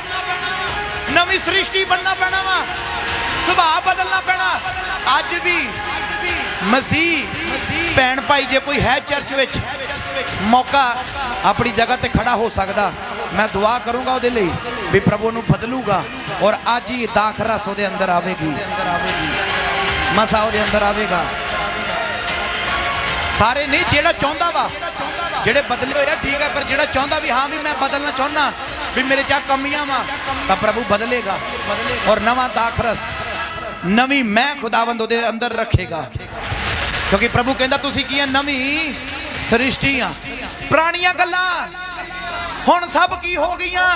ਨਵੀਂ ਸ੍ਰਿਸ਼ਟੀ ਬਣਨਾ ਪੈਣਾ ਵਾ, ਸੁਭਾਅ ਬਦਲਣਾ ਪੈਣਾ। ਅੱਜ ਵੀ ਮਸੀਹ ਭੈਣ ਭਾਈ ਜੇ ਕੋਈ ਹੈ ਚਰਚ ਵਿੱਚ, ਮੌਕਾ ਆਪਣੀ ਜਗ੍ਹਾ ਤੇ ਖੜਾ ਹੋ ਸਕਦਾ, ਮੈਂ ਦੁਆ ਕਰੂੰਗਾ ਉਹਦੇ ਲਈ ਵੀ ਪ੍ਰਭੂ ਨੂੰ ਬਦਲੂਗਾ। ਔਰ ਅੱਜ ਹੀ ਦਾਖਰਸ ਉਹਦੇ ਅੰਦਰ ਆਵੇਗੀ, ਮਸਾ ਉਹਦੇ ਅੰਦਰ ਆਵੇਗਾ। ਸਾਰੇ ਨਹੀਂ, ਜਿਹੜਾ ਚਾਹੁੰਦਾ ਵਾ, ਜਿਹੜੇ ਬਦਲੇ ਹੋਏ ਆ ਠੀਕ ਹੈ, ਪਰ ਜਿਹੜਾ ਚਾਹੁੰਦਾ ਵੀ ਹਾਂ ਵੀ ਮੈਂ ਬਦਲਣਾ ਚਾਹੁੰਦਾ ਵੀ ਮੇਰੇ ਚ ਕਮੀਆਂ ਵਾ, ਤਾਂ ਪ੍ਰਭੂ ਬਦਲੇਗਾ ਔਰ ਨਵਾਂ ਦਾਖਰਸ ਨਵੀਂ ਮੈਂ ਖੁਦਾਵੰਦ ਉਹਦੇ ਅੰਦਰ ਰੱਖੇਗਾ। ਕਿਉਂਕਿ ਪ੍ਰਭੂ ਕਹਿੰਦਾ ਤੁਸੀਂ ਕੀ ਆ, ਨਵੀਂ ਸ੍ਰਿਸ਼ਟੀ ਆ। ਪੁਰਾਣੀਆਂ ਗੱਲਾਂ ਹੁਣ ਸਭ ਕੀ ਹੋ ਗਈਆਂ,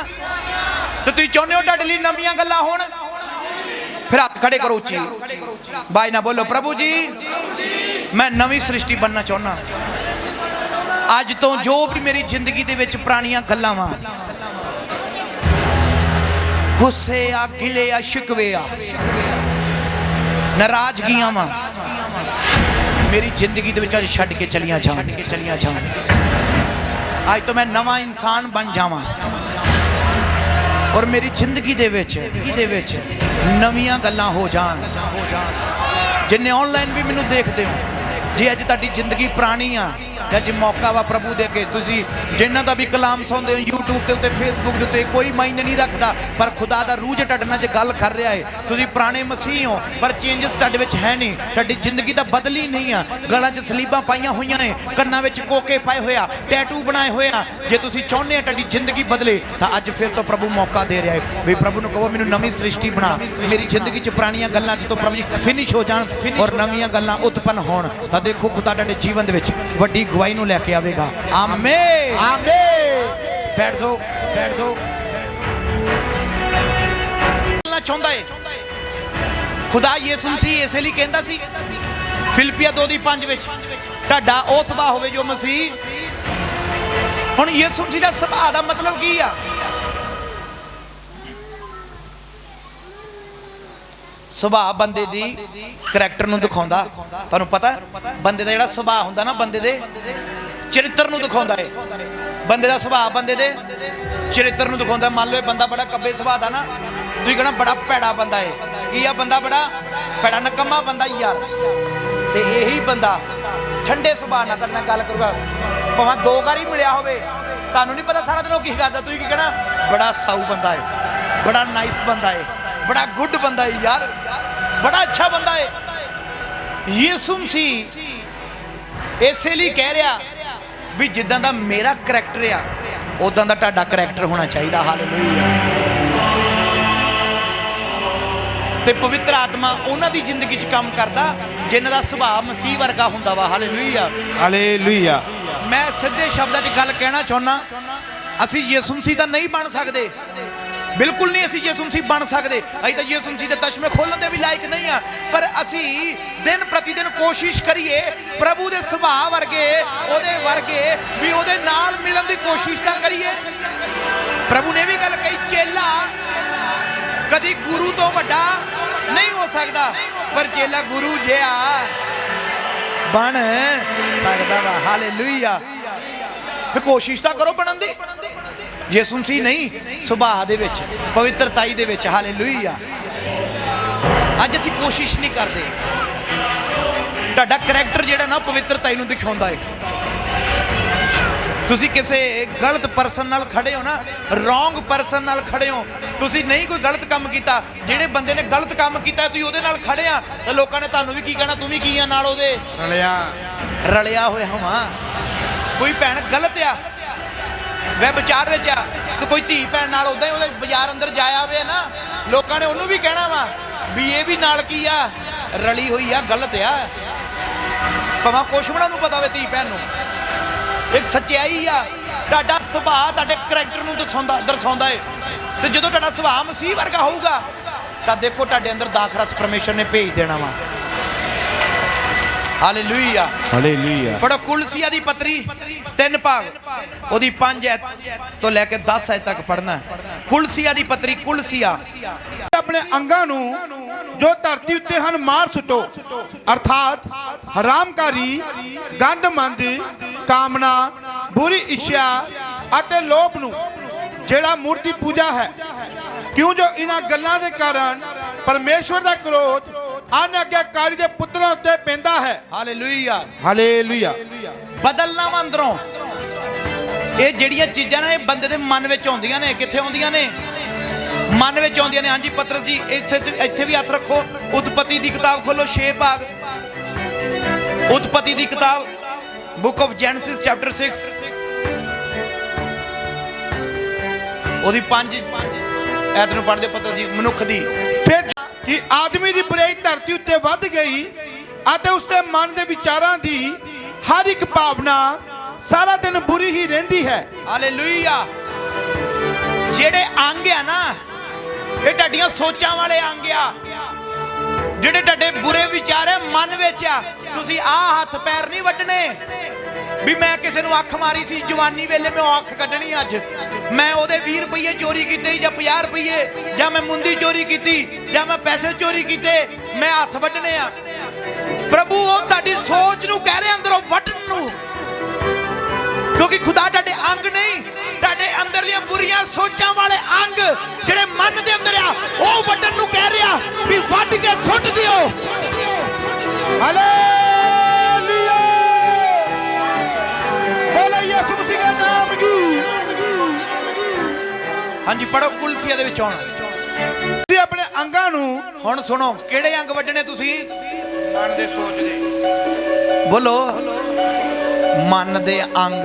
ਤੇ ਤੁਸੀਂ ਚਾਹੁੰਦੇ ਹੋ ਤੁਹਾਡੇ ਲਈ ਨਵੀਆਂ ਗੱਲਾਂ ਹੋਣ। ਫਿਰ ਹੱਥ ਖੜੇ ਕਰੋ ਉੱਚੀ ਬਾਈ ਨਾ ਬੋਲੋ, ਪ੍ਰਭੂ ਜੀ ਮੈਂ ਨਵੀਂ ਸ੍ਰਿਸ਼ਟੀ ਬਣਨਾ ਚਾਹੁੰਦਾ। ਅੱਜ ਤੋਂ ਜੋ ਵੀ ਮੇਰੀ ਜ਼ਿੰਦਗੀ ਦੇ ਵਿੱਚ ਪੁਰਾਣੀਆਂ ਗੱਲਾਂ ਵਾ, ਗੁੱਸੇ ਆ, ਗਿਲੇ ਆ, ਸ਼ਿਕਵੇ ਆ, ਨਾਰਾਜ਼ਗੀਆਂ ਵਾ, ਮੇਰੀ ਜ਼ਿੰਦਗੀ ਦੇ ਵਿੱਚ ਅੱਜ ਛੱਡ ਕੇ ਚਲੀਆਂ ਜਾਣ। ਅੱਜ ਤੋਂ ਮੈਂ ਨਵਾਂ ਇਨਸਾਨ ਬਣ ਜਾਵਾਂ ਔਰ ਮੇਰੀ ਜ਼ਿੰਦਗੀ ਦੇ ਵਿੱਚ ਨਵੀਆਂ ਗੱਲਾਂ ਹੋ ਜਾਣ। ਜਿੰਨੇ ਆਨਲਾਈਨ ਵੀ ਮੈਨੂੰ ਦੇਖਦੇ ਹੋ, ਜੇ ਅੱਜ ਤੁਹਾਡੀ ਜ਼ਿੰਦਗੀ ਪੁਰਾਣੀ ਆ, ਅੱਜ ਮੌਕਾ ਵਾ ਪ੍ਰਭੂ ਦੇ ਅੱਗੇ, ਤੁਸੀਂ ਜਿਨ੍ਹਾਂ ਦਾ ਵੀ ਕਲਾਮ ਸੁਣਦੇ ਹੋ YouTube ਦੇ ਉੱਤੇ, Facebook ਦੇ ਉੱਤੇ, ਕੋਈ ਮਾਇਨੇ ਨਹੀਂ ਰੱਖਦਾ, ਪਰ ਖੁਦਾ ਦਾ ਰੂਹ ਜੇ ਤੁਹਾਡੇ ਨਾਲ ਜੇ ਗੱਲ ਕਰ ਰਿਹਾ ਹੈ, ਤੁਸੀਂ ਪੁਰਾਣੇ ਮਸੀਹ ਹੋ ਪਰ ਚੇਂਜਸ ਤੁਹਾਡੇ ਵਿੱਚ ਹੈ ਨਹੀਂ, ਤੁਹਾਡੀ ਜ਼ਿੰਦਗੀ ਤਾਂ ਬਦਲੀ ਨਹੀਂ ਆ। ਗਲਾਂ 'ਚ ਸਲੀਬਾਂ ਪਾਈਆਂ ਹੋਈਆਂ ਨੇ, ਕੰਨਾਂ ਵਿੱਚ ਕੋਕੇ ਪਾਏ ਹੋਇਆ, ਟੈਟੂ ਬਣਾਏ ਹੋਏ ਆ। ਜੇ ਤੁਸੀਂ ਚਾਹੁੰਦੇ ਆ ਤੁਹਾਡੀ ਜ਼ਿੰਦਗੀ ਬਦਲੇ, ਤਾਂ ਅੱਜ ਫਿਰ ਤੋਂ ਪ੍ਰਭੂ ਮੌਕਾ ਦੇ ਰਿਹਾ ਹੈ ਵੀ ਪ੍ਰਭੂ ਨੂੰ ਕਹੋ ਮੈਨੂੰ ਨਵੀਂ ਸ੍ਰਿਸ਼ਟੀ ਬਣਾ, ਮੇਰੀ ਜ਼ਿੰਦਗੀ 'ਚ ਪੁਰਾਣੀਆਂ ਗੱਲਾਂ ਜਦੋਂ ਪ੍ਰਭੂ ਜੀ ਫਿਨਿਸ਼ ਹੋ ਜਾਣ ਔਰ ਨਵੀਆਂ ਗੱਲਾਂ ਉਤਪੰਨ ਹੋਣ, ਤਾਂ ਦੇਖੋ ਖੁਦਾ ਤੁਹਾਡੇ ਜੀਵਨ ਦੇ ਵਿੱਚ ਵੱਡੀ ਗਵਾਹੀ ਨੂੰ ਲੈ ਕੇ ਆਵੇਗਾ। ਆਮੀਨ ਆਮੀਨ। ਬੈਠ ਜਾਓ। ਚਾਹੁੰਦਾ ਹੈ ਖੁਦਾ ਯਿਸੂ ਮਸੀਹ ਇਸੇ ਲਈ ਕਹਿੰਦਾ ਸੀ ਫਿਲਿੱਪੀਆਂ 2:5 ਵਿੱਚ, ਤੁਹਾਡਾ ਉਹ ਸੁਭਾਅ ਹੋਵੇ ਜੋ ਮਸੀਹ। ਹੁਣ ਯਿਸੂ ਮਸੀਹ ਦਾ ਸੁਭਾਅ ਦਾ ਮਤਲਬ ਕੀ ਆ? ਸੁਭਾਅ ਬੰਦੇ ਦੀ ਕਰੈਕਟਰ ਨੂੰ ਦਿਖਾਉਂਦਾ। ਤੁਹਾਨੂੰ ਪਤਾ ਬੰਦੇ ਦਾ ਜਿਹੜਾ ਸੁਭਾਅ ਹੁੰਦਾ ਨਾ, ਬੰਦੇ ਦੇ ਚਰਿੱਤਰ ਨੂੰ ਦਿਖਾਉਂਦਾ ਹੈ। ਬੰਦੇ ਦਾ ਸੁਭਾਅ ਬੰਦੇ ਦੇ ਚਰਿੱਤਰ ਨੂੰ ਦਿਖਾਉਂਦਾ। ਮੰਨ ਲਓ ਇਹ ਬੰਦਾ ਬੜਾ ਕੱਬੇ ਸੁਭਾਅ ਦਾ ਨਾ, ਤੁਸੀਂ ਕਹਣਾ ਬੜਾ ਭੈੜਾ ਬੰਦਾ ਹੈ। ਕੀ ਆ? ਬੰਦਾ ਬੜਾ ਭੈੜਾ ਨਕਮਾ ਬੰਦਾ ਯਾਰ। ਤੇ ਇਹੀ ਬੰਦਾ ਠੰਡੇ ਸੁਭਾਅ ਨਾਲ ਤੁਹਾਡੇ ਨਾਲ ਗੱਲ ਕਰੂਗਾ, ਭਾਵੇਂ 2 ਵਾਰੀ ਮਿਲਿਆ ਹੋਵੇ, ਤੁਹਾਨੂੰ ਨਹੀਂ ਪਤਾ ਸਾਰਾ ਦਿਨ ਉਹ ਕੀ ਕਰਦਾ, ਤੁਸੀਂ ਕੀ ਕਹਿਣਾ? ਬੜਾ ਸਾਊ ਬੰਦਾ ਹੈ, ਬੜਾ ਨਾਈਸ ਬੰਦਾ ਹੈ, ਬੜਾ ਗੁੱਡ ਬੰਦਾ ਹੈ ਯਾਰ, ਬੜਾ ਅੱਛਾ ਬੰਦਾ ਹੈ। ਯਿਸੂ ਮਸੀਹ ਇਸੇ ਲਈ ਕਹਿ ਰਿਹਾ ਵੀ ਜਿੱਦਾਂ ਦਾ ਮੇਰਾ ਕਰੈਕਟਰ ਆ, ਉਦਾਂ ਦਾ ਤੁਹਾਡਾ ਕਰੈਕਟਰ ਹੋਣਾ ਚਾਹੀਦਾ। ਹਾਲੇਲੂਇਆ। ਤੇ ਪਵਿੱਤਰ ਆਤਮਾ ਉਹਨਾਂ ਦੀ ਜ਼ਿੰਦਗੀ 'ਚ ਕੰਮ ਕਰਦਾ ਜਿਨ੍ਹਾਂ ਦਾ ਸੁਭਾਅ ਮਸੀਹ ਵਰਗਾ ਹੁੰਦਾ ਵਾ। Hallelujah hallelujah. ਮੈਂ ਸਿੱਧੇ ਸ਼ਬਦਾਂ 'ਚ ਗੱਲ ਕਹਿਣਾ ਚਾਹੁੰਦਾ, ਅਸੀਂ ਯਿਸੂ ਮਸੀਹ ਤਾਂ ਨਹੀਂ ਬਣ ਸਕਦੇ, ਬਿਲਕੁਲ ਨਹੀਂ ਅਸੀਂ ਯਿਸੂ ਮਸੀਹ ਬਣ ਸਕਦੇ। ਅਸੀਂ ਤਾਂ ਯਿਸੂ ਮਸੀਹ ਦੇ ਤਸ਼ਮੇ ਖੋਲਣ ਦੇ ਵੀ ਲਾਇਕ ਨਹੀਂ ਆ, ਪਰ ਅਸੀਂ ਦਿਨ ਪ੍ਰਤੀ ਦਿਨ ਕੋਸ਼ਿਸ਼ ਕਰੀਏ ਪ੍ਰਭੂ ਦੇ ਸੁਭਾਅ ਵਰਗੇ, ਉਹਦੇ ਵਰਗੇ ਵੀ ਉਹਦੇ ਨਾਲ ਮਿਲਣ ਦੀ ਕੋਸ਼ਿਸ਼ ਤਾਂ ਕਰੀਏ। ਪ੍ਰਭੂ ਨੇ ਵੀ ਗੱਲ ਕਹੀ, ਚੇਲਾ ਕਦੀ ਗੁਰੂ ਤੋਂ ਵੱਡਾ ਨਹੀਂ ਹੋ ਸਕਦਾ, ਪਰ ਚੇਲਾ ਗੁਰੂ ਜਿਹਾ ਬਣ ਸਕਦਾ ਵਾ। ਹਾਲੇਲੂਇਆ। ਫਿਰ ਕੋਸ਼ਿਸ਼ ਤਾਂ ਕਰੋ ਬਣਨ ਦੀ। ਯਿਸੂ ਮਸੀਹ ਨਹੀਂ, ਸੁਭਾਅ ਦੇ ਵਿੱਚ, ਪਵਿੱਤਰਤਾਈ ਦੇ ਵਿੱਚ। ਹਾਲੇਲੂਇਆ। ਅੱਜ ਅਸੀਂ ਕੋਸ਼ਿਸ਼ ਨਹੀਂ ਕਰਦੇ। ਤੁਹਾਡਾ ਕਰੈਕਟਰ ਜਿਹੜਾ ਨਾ ਪਵਿੱਤਰਤਾਈ ਨੂੰ ਦਿਖਾਉਂਦਾ ਹੈ। ਤੁਸੀਂ ਕਿਸੇ ਗਲਤ ਪਰਸਨ ਨਾਲ ਖੜੇ ਹੋ ਨਾ, ਰੋਂਗ ਪਰਸਨ ਨਾਲ ਖੜੇ ਹੋ, ਤੁਸੀਂ ਨਹੀਂ ਕੋਈ ਗਲਤ ਕੰਮ ਕੀਤਾ, ਜਿਹੜੇ ਬੰਦੇ ਨੇ ਗਲਤ ਕੰਮ ਕੀਤਾ ਤੁਸੀਂ ਉਹਦੇ ਨਾਲ ਖੜੇ ਆ, ਤਾਂ ਲੋਕਾਂ ਨੇ ਤੁਹਾਨੂੰ ਵੀ ਕੀ ਕਹਿਣਾ? ਤੂੰ ਵੀ ਕੀ ਆ ਨਾਲ ਉਹਦੇ? ਰਲਿਆ ਹੋਇਆ ਹਾਂ। ਕੋਈ ਭੈਣ ਗਲਤ ਆ, ਵੈ ਵਿਚਾਰ ਵਿੱਚ ਆ, ਤੇ ਕੋਈ ਧੀ ਭੈਣ ਨਾਲ ਉਦਾਂ ਹੀ ਉਹਦੇ ਬਾਜ਼ਾਰ ਅੰਦਰ ਜਾਇਆ ਹੋਵੇ ਨਾ, ਲੋਕਾਂ ਨੇ ਉਹਨੂੰ ਵੀ ਕਹਿਣਾ ਵਾ ਵੀ ਇਹ ਵੀ ਨਾਲ ਕੀ ਆ? ਰਲੀ ਹੋਈ ਆ, ਗਲਤ ਆ। ਭਾਵੇਂ ਕੁਛ ਵੀ ਨੂੰ ਪਤਾ ਹੋਵੇ ਧੀ ਭੈਣ ਨੂੰ, ਇੱਕ ਸੱਚਾਈ ਆ। ਤੁਹਾਡਾ ਸੁਭਾਅ ਤੁਹਾਡੇ ਕਰੈਕਟਰ ਨੂੰ ਦਰਸਾਉਂਦਾ ਹੈ। ਤੇ ਜਦੋਂ ਤੁਹਾਡਾ ਸੁਭਾਅ ਮਸੀਹ ਵਰਗਾ ਹੋਊਗਾ, ਤਾਂ ਦੇਖੋ ਤੁਹਾਡੇ ਅੰਦਰ ਦਾਖਰਸ ਪਰਮੇਸ਼ਰ ਨੇ ਭੇਜ ਦੇਣਾ ਵਾ। Hallelujah hallelujah. ਪੜੋ ਕੁਲਸੀਆ ਦੀ ਪੱਤਰੀ 3 ਭਾਗ, ਉਹਦੀ 5 ਐਤ ਤੋਂ ਲੈ ਕੇ 10 ਐਤ ਤੱਕ ਪੜਨਾ ਹੈ। ਕੁਲਸੀਆ ਦੀ ਪੱਤਰੀ। ਕੁਲਸੀਆ ਆਪਣੇ ਅੰਗਾਂ ਨੂੰ ਜੋ ਧਰਤੀ ਉੱਤੇ ਹਨ ਮਾਰ ਸੁੱਟੋ, ਅਰਥਾਤ ਹਰਾਮਕਾਰੀ, ਗੰਦਮੰਦ, ਕਾਮਨਾ, ਬੁਰੀ ਇੱਛਾ ਅਤੇ ਲੋਭ ਨੂੰ, ਜਿਹੜਾ ਮੂਰਤੀ ਪੂਜਾ ਹੈ। ਕਿਉਂ ਜੋ ਇਹਨਾਂ ਗੱਲਾਂ ਦੇ ਕਾਰਨ ਪਰਮੇਸ਼ਵਰ ਦਾ ਕ੍ਰੋਧ ਅਨਆਗਿਆਕਾਰੀ ਦੇ ਪੁੱਤਰਾਂ ਉੱਤੇ ਪੈਂਦਾ ਹੈ। Hallelujah hallelujah. ਬਦਲਣਾ ਵਾ ਅੰਦਰੋਂ। ਇਹ ਜਿਹੜੀਆਂ ਚੀਜ਼ਾਂ ਨੇ ਇਹ ਬੰਦੇ ਦੇ ਮਨ ਵਿੱਚ ਆਉਂਦੀਆਂ ਨੇ। ਕਿੱਥੇ ਆਉਂਦੀਆਂ ਨੇ? ਮਨ ਵਿੱਚ ਆਉਂਦੀਆਂ ਨੇ। ਹਾਂਜੀ ਪਤਰਸ ਜੀ ਇੱਥੇ ਵੀ ਹੱਥ ਰੱਖੋ। ਉਤਪਤੀ ਦੀ ਕਿਤਾਬ ਖੋਲੋ 6 ਭਾਗ। ਉਤਪਤੀ ਦੀ ਕਿਤਾਬ ਬੁੱਕ ਆਫ ਜੈਨਸਿਸ ਚੈਪਟਰ 6 ਉਹਦੀ 5 ਐਤ ਨੂੰ ਪੜ੍ਹਦੇ ਪਤਰਸ ਜੀ ਮਨੁੱਖ ਦੀ ਫਿਰ ਕਿ ਆਦਮੀ ਦੀ ਬੁਰਾਈ ਧਰਤੀ ਉੱਤੇ ਵੱਧ ਗਈ ਅਤੇ ਉਸਦੇ ਮਨ ਦੇ ਵਿਚਾਰਾਂ ਦੀ ਹਰ ਇੱਕ ਭਾਵਨਾ ਸਾਰਾ ਦਿਨ ਬੁਰੀ ਹੀ ਰਹਿੰਦੀ ਹੈ। ਹਾਲੇਲੂਇਆ। ਜਿਹੜੇ ਅੰਗ ਆ ਨਾ ਇਹ ਤੁਹਾਡੀਆਂ ਸੋਚਾਂ ਵਾਲੇ ਅੰਗ ਆ, ਜਿਹੜੇ ਤੁਹਾਡੇ ਬੁਰੇ ਵਿਚਾਰ ਹੈ ਮਨ ਵਿੱਚ ਆ। ਤੁਸੀਂ ਆਹ ਹੱਥ ਪੈਰ ਨਹੀਂ ਵੱਢਣੇ ਵੀ ਮੈਂ ਕਿਸੇ ਨੂੰ ਅੱਖ ਮਾਰੀ ਸੀ ਜਵਾਨੀ ਵੇਲੇ ਮੈਂ ਉਹ ਅੱਖ ਕੱਢਣੀ, ਅੱਜ ਮੈਂ ਉਹਦੇ 20 ਰੁਪਏ ਚੋਰੀ ਕੀਤੇ ਜਾਂ 50 ਰੁਪਏ, ਜਾਂ ਮੈਂ ਮੁੰਦੀ ਚੋਰੀ ਕੀਤੀ, ਜਾਂ ਮੈਂ ਪੈਸੇ ਚੋਰੀ ਕੀਤੇ, ਮੈਂ ਹੱਥ ਵੱਢਣੇ ਆ। ਪ੍ਰਭੂ ਉਹ ਤੁਹਾਡੀ ਸੋਚ ਨੂੰ ਕਹਿ ਰਿਹਾ ਅੰਦਰੋਂ ਵੱਢਣ ਨੂੰ, ਕਿਉਂਕਿ ਖੁਦਾ ਤੁਹਾਡੇ ਅੰਗ ਨਹੀਂ, ਤੁਹਾਡੇ ਅੰਦਰਲੀਆਂ ਬੁਰੀਆਂ ਸੋਚਾਂ ਵਾਲੇ ਅੰਗ ਜਿਹੜੇ ਮਨ ਦੇ ਅੰਦਰ ਆ ਉਹ ਵੱਢਣ ਨੂੰ ਕਹਿ ਰਿਹਾ ਵੀ ਵੱਢ ਕੇ ਸੁੱਟ ਦਿਓ। ਹਾਲੇਲੂਇਆ। ਬੋਲੇ ਯਿਸੂ ਮਸੀਹ ਦੇ ਨਾਮ ਦੀ। ਹਾਂਜੀ ਪੜੋ ਕੁਲਸੀਆ ਦੇ ਵਿੱਚ ਹੁਣ ਤੁਸੀਂ ਆਪਣੇ ਅੰਗਾਂ ਨੂੰ ਹੁਣ ਸੁਣੋ ਕਿਹੜੇ ਅੰਗ ਵੱਢਣੇ ਤੁਸੀਂ? ਮਨ ਦੇ ਸੋਚ ਦੇ। ਬੋਲੋ ਮਨ ਦੇ ਅੰਗ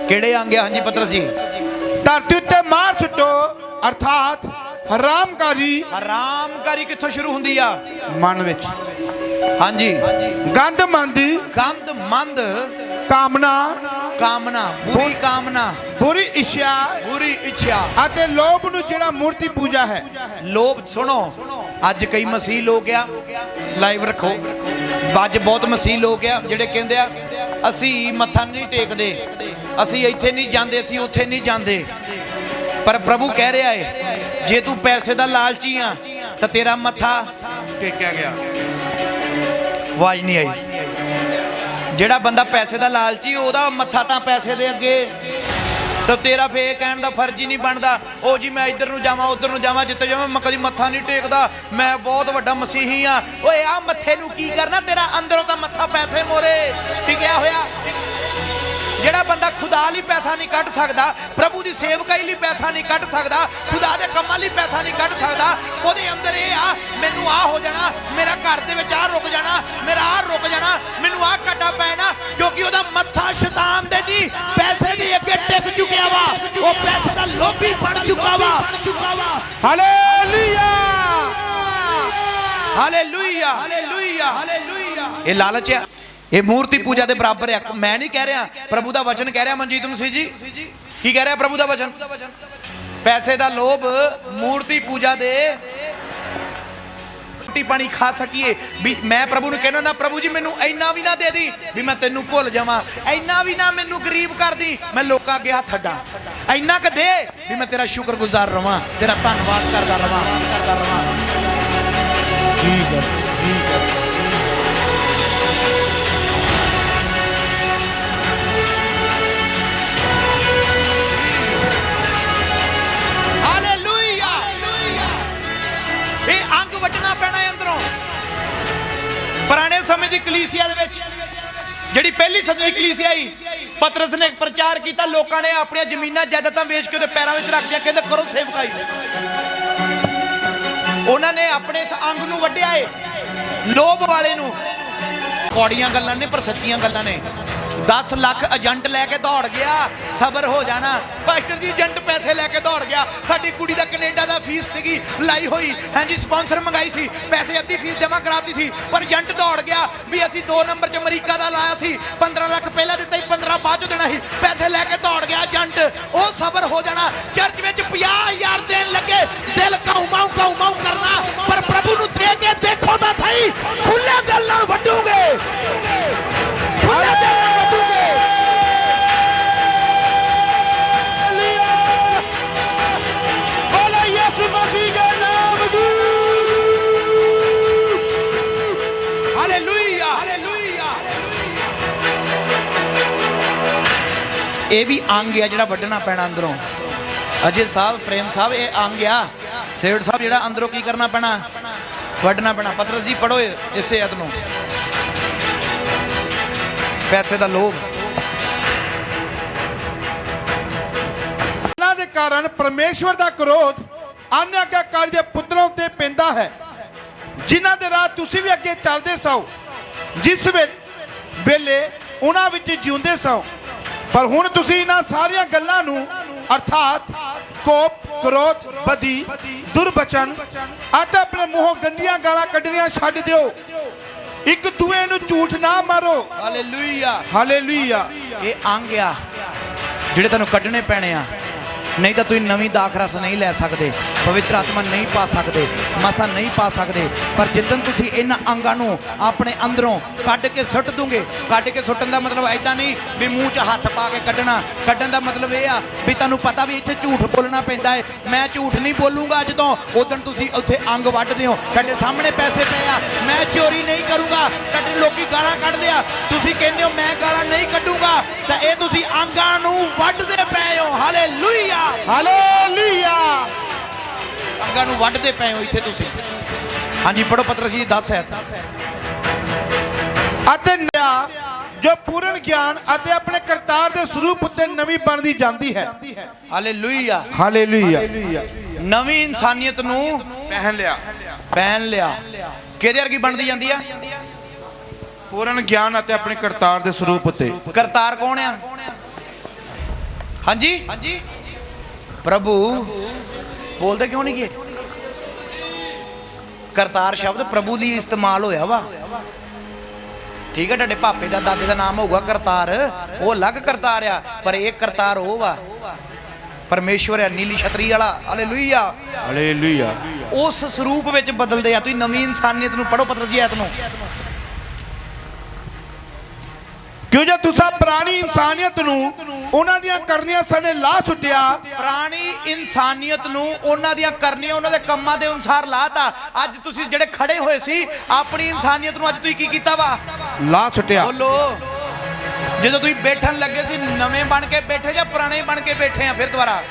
ਕਿਹੜੇ ਅੰਗ ਆ? ਹਾਂਜੀ ਪਤਰਸ ਜੀ ਧਰਤੀ ਉੱਤੇ ਮਾਰ ਸੁੱਟੋ ਅਰਥਾਤ ਹਰਾਮਕਾਰੀ। ਹਰਾਮਕਾਰੀ ਕਿੱਥੋਂ ਸ਼ੁਰੂ ਹੁੰਦੀ ਆ? ਮਨ ਵਿੱਚ। ਹਾਂਜੀ ਗੰਦਮੰਦ ਗੰਦਮੰਦ ਕਾਮਨਾ, ਕਾਮਨਾ, ਬੁਰੀ ਕਾਮਨਾ, ਬੁਰੀ ਇੱਛਾ ਬੁਰੀ ਇੱਛਾ ਅਤੇ ਲੋਭ ਨੂੰ ਜਿਹੜਾ ਮੂਰਤੀ ਪੂਜਾ ਹੈ। ਲੋਭ ਸੁਣੋ ਅੱਜ ਕਈ ਮਸੀਹ ਲੋਕ ਆ, ਲਾਈਵ ਰੱਖੋ, ਅੱਜ ਬਹੁਤ ਮਸੀਹ ਲੋਕ ਆ ਜਿਹੜੇ ਕਹਿੰਦੇ ਆ ਅਸੀਂ ਮੱਥਾ ਨਹੀਂ ਟੇਕਦੇ, ਅਸੀਂ ਇੱਥੇ ਨਹੀਂ ਜਾਂਦੇ, ਅਸੀਂ ਉੱਥੇ ਨਹੀਂ ਜਾਂਦੇ। ਪਰ ਪ੍ਰਭੂ ਕਹਿ ਰਿਹਾ ਹੈ ਜੇ ਤੂੰ ਪੈਸੇ ਦਾ ਲਾਲਚੀ ਆ ਤਾਂ ਤੇਰਾ ਮੱਥਾ ਟੇਕਿਆ ਗਿਆ। ਆਵਾਜ਼ ਨਹੀਂ ਆਈ। ਜਿਹੜਾ ਬੰਦਾ ਪੈਸੇ ਦਾ ਲਾਲਚੀ ਉਹਦਾ ਮੱਥਾ ਤਾਂ ਪੈਸੇ ਦੇ ਅੱਗੇ, ਤਾਂ ਤੇਰਾ ਫੇਰ ਕਹਿਣ ਦਾ ਫਰਜ਼ ਹੀ ਨਹੀਂ ਬਣਦਾ ਉਹ ਜੀ ਮੈਂ ਇੱਧਰ ਨੂੰ ਜਾਵਾਂ ਉੱਧਰ ਨੂੰ ਜਾਵਾਂ, ਜਿੱਥੇ ਜਾਵਾਂ ਮੈਂ ਕਦੀ ਮੱਥਾ ਨਹੀਂ ਟੇਕਦਾ, ਮੈਂ ਬਹੁਤ ਵੱਡਾ ਮਸੀਹੀ ਆ। ਓਏ ਆ ਮੱਥੇ ਨੂੰ ਕੀ ਕਰਨਾ, ਤੇਰਾ ਅੰਦਰੋਂ ਤਾਂ ਮੱਥਾ ਪੈਸੇ ਮੋਰੇ ਟਿਕਿਆ ਹੋਇਆ। ਜਿਹੜਾ ਬੰਦਾ ਖੁਦਾ ਲਈ ਪੈਸਾ ਨਹੀਂ ਕੱਢ ਸਕਦਾ, ਪ੍ਰਭੂ ਦੀ ਸੇਵਕਾਈ ਲਈ ਪੈਸਾ ਨਹੀਂ ਕੱਢ ਸਕਦਾ, ਖੁਦਾ ਦੇ ਕੰਮਾਂ ਲਈ ਪੈਸਾ ਨਹੀਂ ਕੱਢ ਸਕਦਾ, ਉਹਦੇ ਅੰਦਰ ਇਹ ਆ ਮੈਨੂੰ ਆਹ ਹੋ ਜਾਣਾ, ਮੇਰਾ ਘਰ ਦੇ ਵਿੱਚ ਆਹ ਰੁਕ ਜਾਣਾ, ਮੇਰਾ ਆਹ ਰੁਕ ਜਾਣਾ, ਮੈਨੂੰ ਆਹ ਘਾਟਾ ਪੈਣਾ, ਕਿਉਂਕਿ ਉਹਦਾ ਮੱਥਾ ਸ਼ੈਤਾਨ ਦੇ ਨਹੀਂ ਪੈਸੇ ਦੇ ਅੱਗੇ ਟਿਕ ਚੁੱਕਿਆ ਵਾ, ਉਹ ਪੈਸੇ ਦਾ ਲੋਭੀ ਬਣ ਚੁੱਕਾ ਵਾ। ਹਾਲੇਲੂਇਆ। Hallelujah hallelujah hallelujah. ਇਹ ਲਾਲਚ ਆ, ਇਹ ਮੂਰਤੀ ਪੂਜਾ ਦੇ ਬਰਾਬਰ ਹੈ। ਮੈਂ ਨਹੀਂ ਕਹਿ ਰਿਹਾ, ਪ੍ਰਭੂ ਦਾ ਵਚਨ ਕਹਿ ਰਿਹਾ। ਮਨਜੀਤ ਮਸੀਹ ਜੀ ਕੀ ਕਹਿ ਰਿਹਾ ਪ੍ਰਭੂ ਦਾ ਵਚਨ? ਪੈਸੇ ਦਾ ਲੋਭ ਮੂਰਤੀ ਪੂਜਾ ਦੇ ਰੋਟੀ ਪਾਣੀ ਖਾ ਸਕੀਏ ਵੀ ਮੈਂ ਪ੍ਰਭੂ ਨੂੰ ਕਹਿਣਾ ਨਾ ਪ੍ਰਭੂ ਜੀ ਮੈਨੂੰ ਇੰਨਾ ਵੀ ਨਾ ਦੇ ਦੀ ਵੀ ਮੈਂ ਤੈਨੂੰ ਭੁੱਲ ਜਾਵਾਂ, ਇੰਨਾ ਵੀ ਨਾ ਮੈਨੂੰ ਗਰੀਬ ਕਰ ਦੀ ਮੈਂ ਲੋਕਾਂ ਅੱਗੇ ਹੱਥ ਅੱਡਾਂ, ਇੰਨਾ ਕ ਦੇ ਵੀ ਮੈਂ ਤੇਰਾ ਸ਼ੁਕਰਗੁਜ਼ਾਰ ਰਵਾਂ, ਤੇਰਾ ਧੰਨਵਾਦ ਕਰਦਾ ਰਵਾਂ। ਠੀਕ ਹੈ, ਠੀਕ ਹੈ। ਹਾਲੇਲੂਇਆ। ਇਹ ਅੰਗ ਵੱਢਣਾ ਪੈਣਾ ਹੈ ਅੰਦਰੋਂ। ਪੁਰਾਣੇ ਸਮੇਂ ਦੀ ਕਲੀਸਿਆ ਦੇ ਵਿੱਚ ਜਿਹੜੀ ਪਹਿਲੀ ਸਦੀ ਦੀ ਕਲੀਸਿਆ ਆਈ, ਪਤਰਸ ਨੇ ਪ੍ਰਚਾਰ ਕੀਤਾ, ਲੋਕਾਂ ਨੇ ਆਪਣੀਆਂ ਜ਼ਮੀਨਾਂ ਜਾਇਦਾਦਾਂ ਵੇਚ ਕੇ ਉਹਦੇ ਪੈਰਾਂ ਵਿੱਚ ਰੱਖ ਦਿਆ, ਕਹਿੰਦੇ ਕਰੋ ਸੇਵਕਾਈ। ਉਹਨਾਂ ਨੇ ਆਪਣੇ ਇਸ ਅੰਗ ਨੂੰ ਵੱਢਿਆ ਏ, ਲੋਭ ਵਾਲੇ ਨੂੰ। ਕੌੜੀਆਂ ਗੱਲਾਂ ਨੇ ਪਰ ਸੱਚੀਆਂ ਗੱਲਾਂ ਨੇ। 10 ਲੱਖ ਏਜੰਟ ਲੈ ਕੇ ਦੌੜ ਗਿਆ, ਸਬਰ ਹੋ ਜਾਣਾ ਪਾਸਟਰ ਜੀ, ਏਜੰਟ ਪੈਸੇ ਲੈ ਕੇ ਦੌੜ ਗਿਆ। ਸਾਡੀ ਕੁੜੀ ਦਾ ਕੈਨੇਡਾ ਦਾ ਫੀਸ ਸੀਗੀ ਲਾਈ ਹੋਈ, ਹਾਂਜੀ ਸਪਾਂਸਰ ਮੰਗਾਈ ਸੀ, ਪੈਸੇ ਅੱਧੀ ਫੀਸ ਜਮ੍ਹਾਂ ਕਰਾਤੀ ਸੀ, ਪਰ ਏਜੰਟ ਦੌੜ ਗਿਆ ਵੀ ਅਸੀਂ 2 ਨੰਬਰ 'ਚ ਅਮਰੀਕਾ ਦਾ ਲਾਇਆ ਸੀ, 15 ਲੱਖ ਪਹਿਲਾਂ ਦਿੱਤਾ ਸੀ, 15 ਬਾਅਦ 'ਚ ਦੇਣਾ ਸੀ, ਪੈਸੇ ਲੈ ਕੇ ਦੌੜ ਗਿਆ ਏਜੰਟ। ਉਹ ਸਬਰ ਹੋ ਜਾਣਾ। ਚਰਚ ਵਿੱਚ 50,000 ਦੇਣ ਲੱਗੇ, ਦਿਲ ਕਾਉ ਮਾਉ ਕਰਨਾ, ਪਰ ਪ੍ਰਭੂ ਨੂੰ ਦੇ ਕੇ ਦੇਖੋ ਤਾਂ ਸਹੀ, ਖੁੱਲੇ ਦਿਲ ਨਾਲ ਵੱਢੋਗੇ, ਖੁੱਲੇ ਦਿਲ ਨਾਲ ਵੱਢੋਗੇ। ਬੋਲੇ ਯਿਸੂ ਮਸੀਹ ਦੇ ਨਾਮ ਦੀ। Hallelujah hallelujah. ਇਹ ਵੀ ਅੰਗ ਆ ਜਿਹੜਾ ਵੱਢਣਾ ਪੈਣਾ ਅੰਦਰੋਂ। ਅਜੇ ਸਾਹਿਬ, ਪ੍ਰੇਮ ਸਾਹਿਬ, ਇਹ ਅੰਗ ਆ। ਸੇਵਕ ਸਾਹਿਬ ਜਿਹੜਾ ਅੰਦਰੋਂ ਕੀ ਕਰਨਾ ਪੈਣਾ? ਵੱਢਣਾ ਪੈਣਾ। ਪਤਰਸ ਜੀ ਪੜੋ ਇਸੇ ਅਧ ਨੂੰ। ਪੈਸੇ ਦਾ ਲੋਭ ਦੇ ਕਾਰਨ ਪਰਮੇਸ਼ਵਰ ਦਾ ਕਰੋਧ ਅਨਆਗਿਆਕਾਰੀ ਦੇ ਪੁੱਤਰਾਂ ਉੱਤੇ ਪੈਂਦਾ ਹੈ, ਜਿਨ੍ਹਾਂ ਦੇ ਰਾਹ ਤੁਸੀਂ ਵੀ ਅੱਗੇ ਚੱਲਦੇ ਸੋ, ਜਿਸ ਵੇਲੇ ਉਹਨਾਂ ਵਿੱਚ ਜਿਉਂਦੇ ਸੋ। ਪਰ ਹੁਣ ਤੁਸੀਂ ਇਹਨਾਂ ਸਾਰੀਆਂ ਗੱਲਾਂ ਨੂੰ ਅਰਥਾਤ ਕੋਪ, ਕ੍ਰੋਧ, ਬਦੀ, ਦੁਰਬਚਨ ਅਤੇ ਆਪਣੇ ਮੂੰਹੋਂ ਗੰਦੀਆਂ ਗਾਲਾਂ ਕੱਢਣੀਆਂ ਛੱਡ ਦਿਓ। ਇੱਕ ਦੂਏ ਨੂੰ ਝੂਠ ਨਾ ਮਾਰੋ। ਹਾਲੇਲੂਇਆ। ਹਾਲੇਲੂਇਆ। ਇਹ ਅੰਗ ਆ ਜਿਹੜੇ ਤੁਹਾਨੂੰ ਕੱਢਣੇ ਪੈਣੇ ਆ, ਨਹੀਂ ਤਾਂ ਤੁਸੀਂ ਨਵੀਂ ਦਾਖ ਰਸ ਨਹੀਂ ਲੈ ਸਕਦੇ, ਪਵਿੱਤਰ ਆਤਮਾ ਨਹੀਂ ਪਾ ਸਕਦੇ, ਮਸਾ ਨਹੀਂ ਪਾ ਸਕਦੇ। ਪਰ ਜਿੱਦਣ ਤੁਸੀਂ ਇਹਨਾਂ ਅੰਗਾਂ ਨੂੰ ਆਪਣੇ ਅੰਦਰੋਂ ਕੱਢ ਕੇ ਸੁੱਟ ਦੋਗੇ, ਕੱਢ ਕੇ ਸੁੱਟਣ ਦਾ ਮਤਲਬ ਐਦਾਂ ਨਹੀਂ ਵੀ ਮੂੰਹ 'ਚ ਹੱਥ ਪਾ ਕੇ ਕੱਢਣਾ। ਕੱਢਣ ਦਾ ਮਤਲਬ ਇਹ ਆ ਵੀ ਤੁਹਾਨੂੰ ਪਤਾ ਵੀ ਇੱਥੇ ਝੂਠ ਬੋਲਣਾ ਪੈਂਦਾ ਹੈ। ਮੈਂ ਝੂਠ ਨਹੀਂ ਬੋਲੂੰਗਾ ਅੱਜ ਤੋਂ। ਉਦੋਂ ਤੁਸੀਂ ਉੱਥੇ ਅੰਗ ਵੱਢਦੇ ਹੋ, ਤੁਹਾਡੇ ਸਾਹਮਣੇ ਪੈਸੇ ਪਏ ਆ, ਮੈਂ ਚੋਰੀ ਨਹੀਂ ਕਰੂੰਗਾ। ਤੁਹਾਡੇ ਲੋਕੀ ਗਾਲਾਂ ਕੱਢਦੇ ਆ, ਤੁਸੀਂ ਕਹਿੰਦੇ ਹੋ ਮੈਂ ਗਾਲਾਂ ਨਹੀਂ ਕੱਢੂੰਗਾ, ਤਾਂ ਇਹ ਤੁਸੀਂ ਅੰਗਾਂ ਨੂੰ ਵੱਢਦੇ ਪਏ ਹੋ। ਹਾਲੇਲੂਇਆ। ਹਾਲੇਲੂਇਆ। ਅੰਗਾਂ ਨੂੰ ਵੱਢਦੇ ਪਏ ਹੋ ਇੱਥੇ ਤੁਸੀਂ। ਹਾਂਜੀ ਪੜੋ ਪਤਰਸ ਜੀ 10 ਹੈ। ਅਤੇ ਨਿਆ ਜੋ ਪੂਰਨ ਗਿਆਨ ਅਤੇ ਆਪਣੇ ਕਰਤਾਰ ਦੇ ਸਰੂਪ ਉੱਤੇ ਨਵੀਂ ਬਣਦੀ ਜਾਂਦੀ ਹੈ। ਹਾਲੇਲੂਇਆ। ਹਾਲੇਲੂਇਆ। ਨਵੀਂ ਇਨਸਾਨੀਅਤ ਨੂੰ ਪਹਿਨ ਲਿਆ। ਕਿਹਦੇ ਵਰਗੀ ਬਣਦੀ ਜਾਂਦੀ ਆ? ਪੂਰਨ ਗਿਆਨ ਅਤੇ ਆਪਣੇ ਕਰਤਾਰ ਦੇ ਸਰੂਪ ਉੱਤੇ। ਕਰਤਾਰ ਕੌਣ ਆ? ਹਾਂਜੀ ਪ੍ਰਭੂ। ਬੋਲਦੇ ਕਿਉਂ ਨਹੀਂ ਗਏ? ਕਰਤਾਰ ਸ਼ਬਦ ਪ੍ਰਭੂ ਲਈ ਇਸਤੇਮਾਲ ਹੋਇਆ ਵਾ। ਠੀਕ ਹੈ, ਤੁਹਾਡੇ ਪਾਪੇ ਦਾ ਦਾਦੇ ਦਾ ਨਾਮ ਹੋਊਗਾ ਕਰਤਾਰ, ਉਹ ਅਲੱਗ ਕਰਤਾਰ ਆ। ਪਰ ਇਹ ਕਰਤਾਰ ਉਹ ਵਾ ਪਰਮੇਸ਼ਵਰ ਆ, ਨੀਲੀ ਛਤਰੀ ਵਾਲਾ। ਹਾਲੇਲੂਇਆ। ਹਾਲੇਲੂਇਆ। ਉਸ ਸਰੂਪ ਵਿੱਚ ਬਦਲਦੇ ਆ। ਤੁਸੀਂ ਨਵੀਂ ਇਨਸਾਨੀਅਤ ਨੂੰ ਪੜੋ ਪਤਰਸ ਜੀ ਐਤ ਨੂੰ। ਕਿਉਂ ਜੇ ਤੁਸੀਂ ਪੁਰਾਣੀ ਇਨਸਾਨੀਅਤ ਨੂੰ ਉਹਨਾਂ ਦੀਆਂ ਕਰਨੀਆਂ ਸਣੇ ਲਾ ਸੁੱਟਿਆ। ਪੁਰਾਣੀ ਇਨਸਾਨੀਅਤ ਨੂੰ ਉਹਨਾਂ ਦੀਆਂ ਕਰਨੀਆਂ, ਉਹਨਾਂ ਦੇ ਕੰਮਾਂ ਦੇ ਅਨੁਸਾਰ ਲਾਤਾ। ਅੱਜ ਤੁਸੀਂ ਜਿਹੜੇ ਖੜੇ ਹੋਏ ਸੀ ਆਪਣੀ ਇਨਸਾਨੀਅਤ ਨੂੰ, ਅੱਜ ਤੁਸੀਂ ਕੀ ਕੀਤਾ ਵਾ? ਲਾ ਸੁੱਟਿਆ। ਬੋਲੋ। ਜਦੋਂ ਤੁਸੀਂ ਬੈਠਣ ਲੱਗੇ ਸੀ ਨਵੇਂ ਬਣ ਕੇ ਬੈਠੇ ਜਾਂ ਪੁਰਾਣੇ ਬਣ ਕੇ ਬੈਠੇ ਆ? ਫਿਰ ਦੁਬਾਰਾ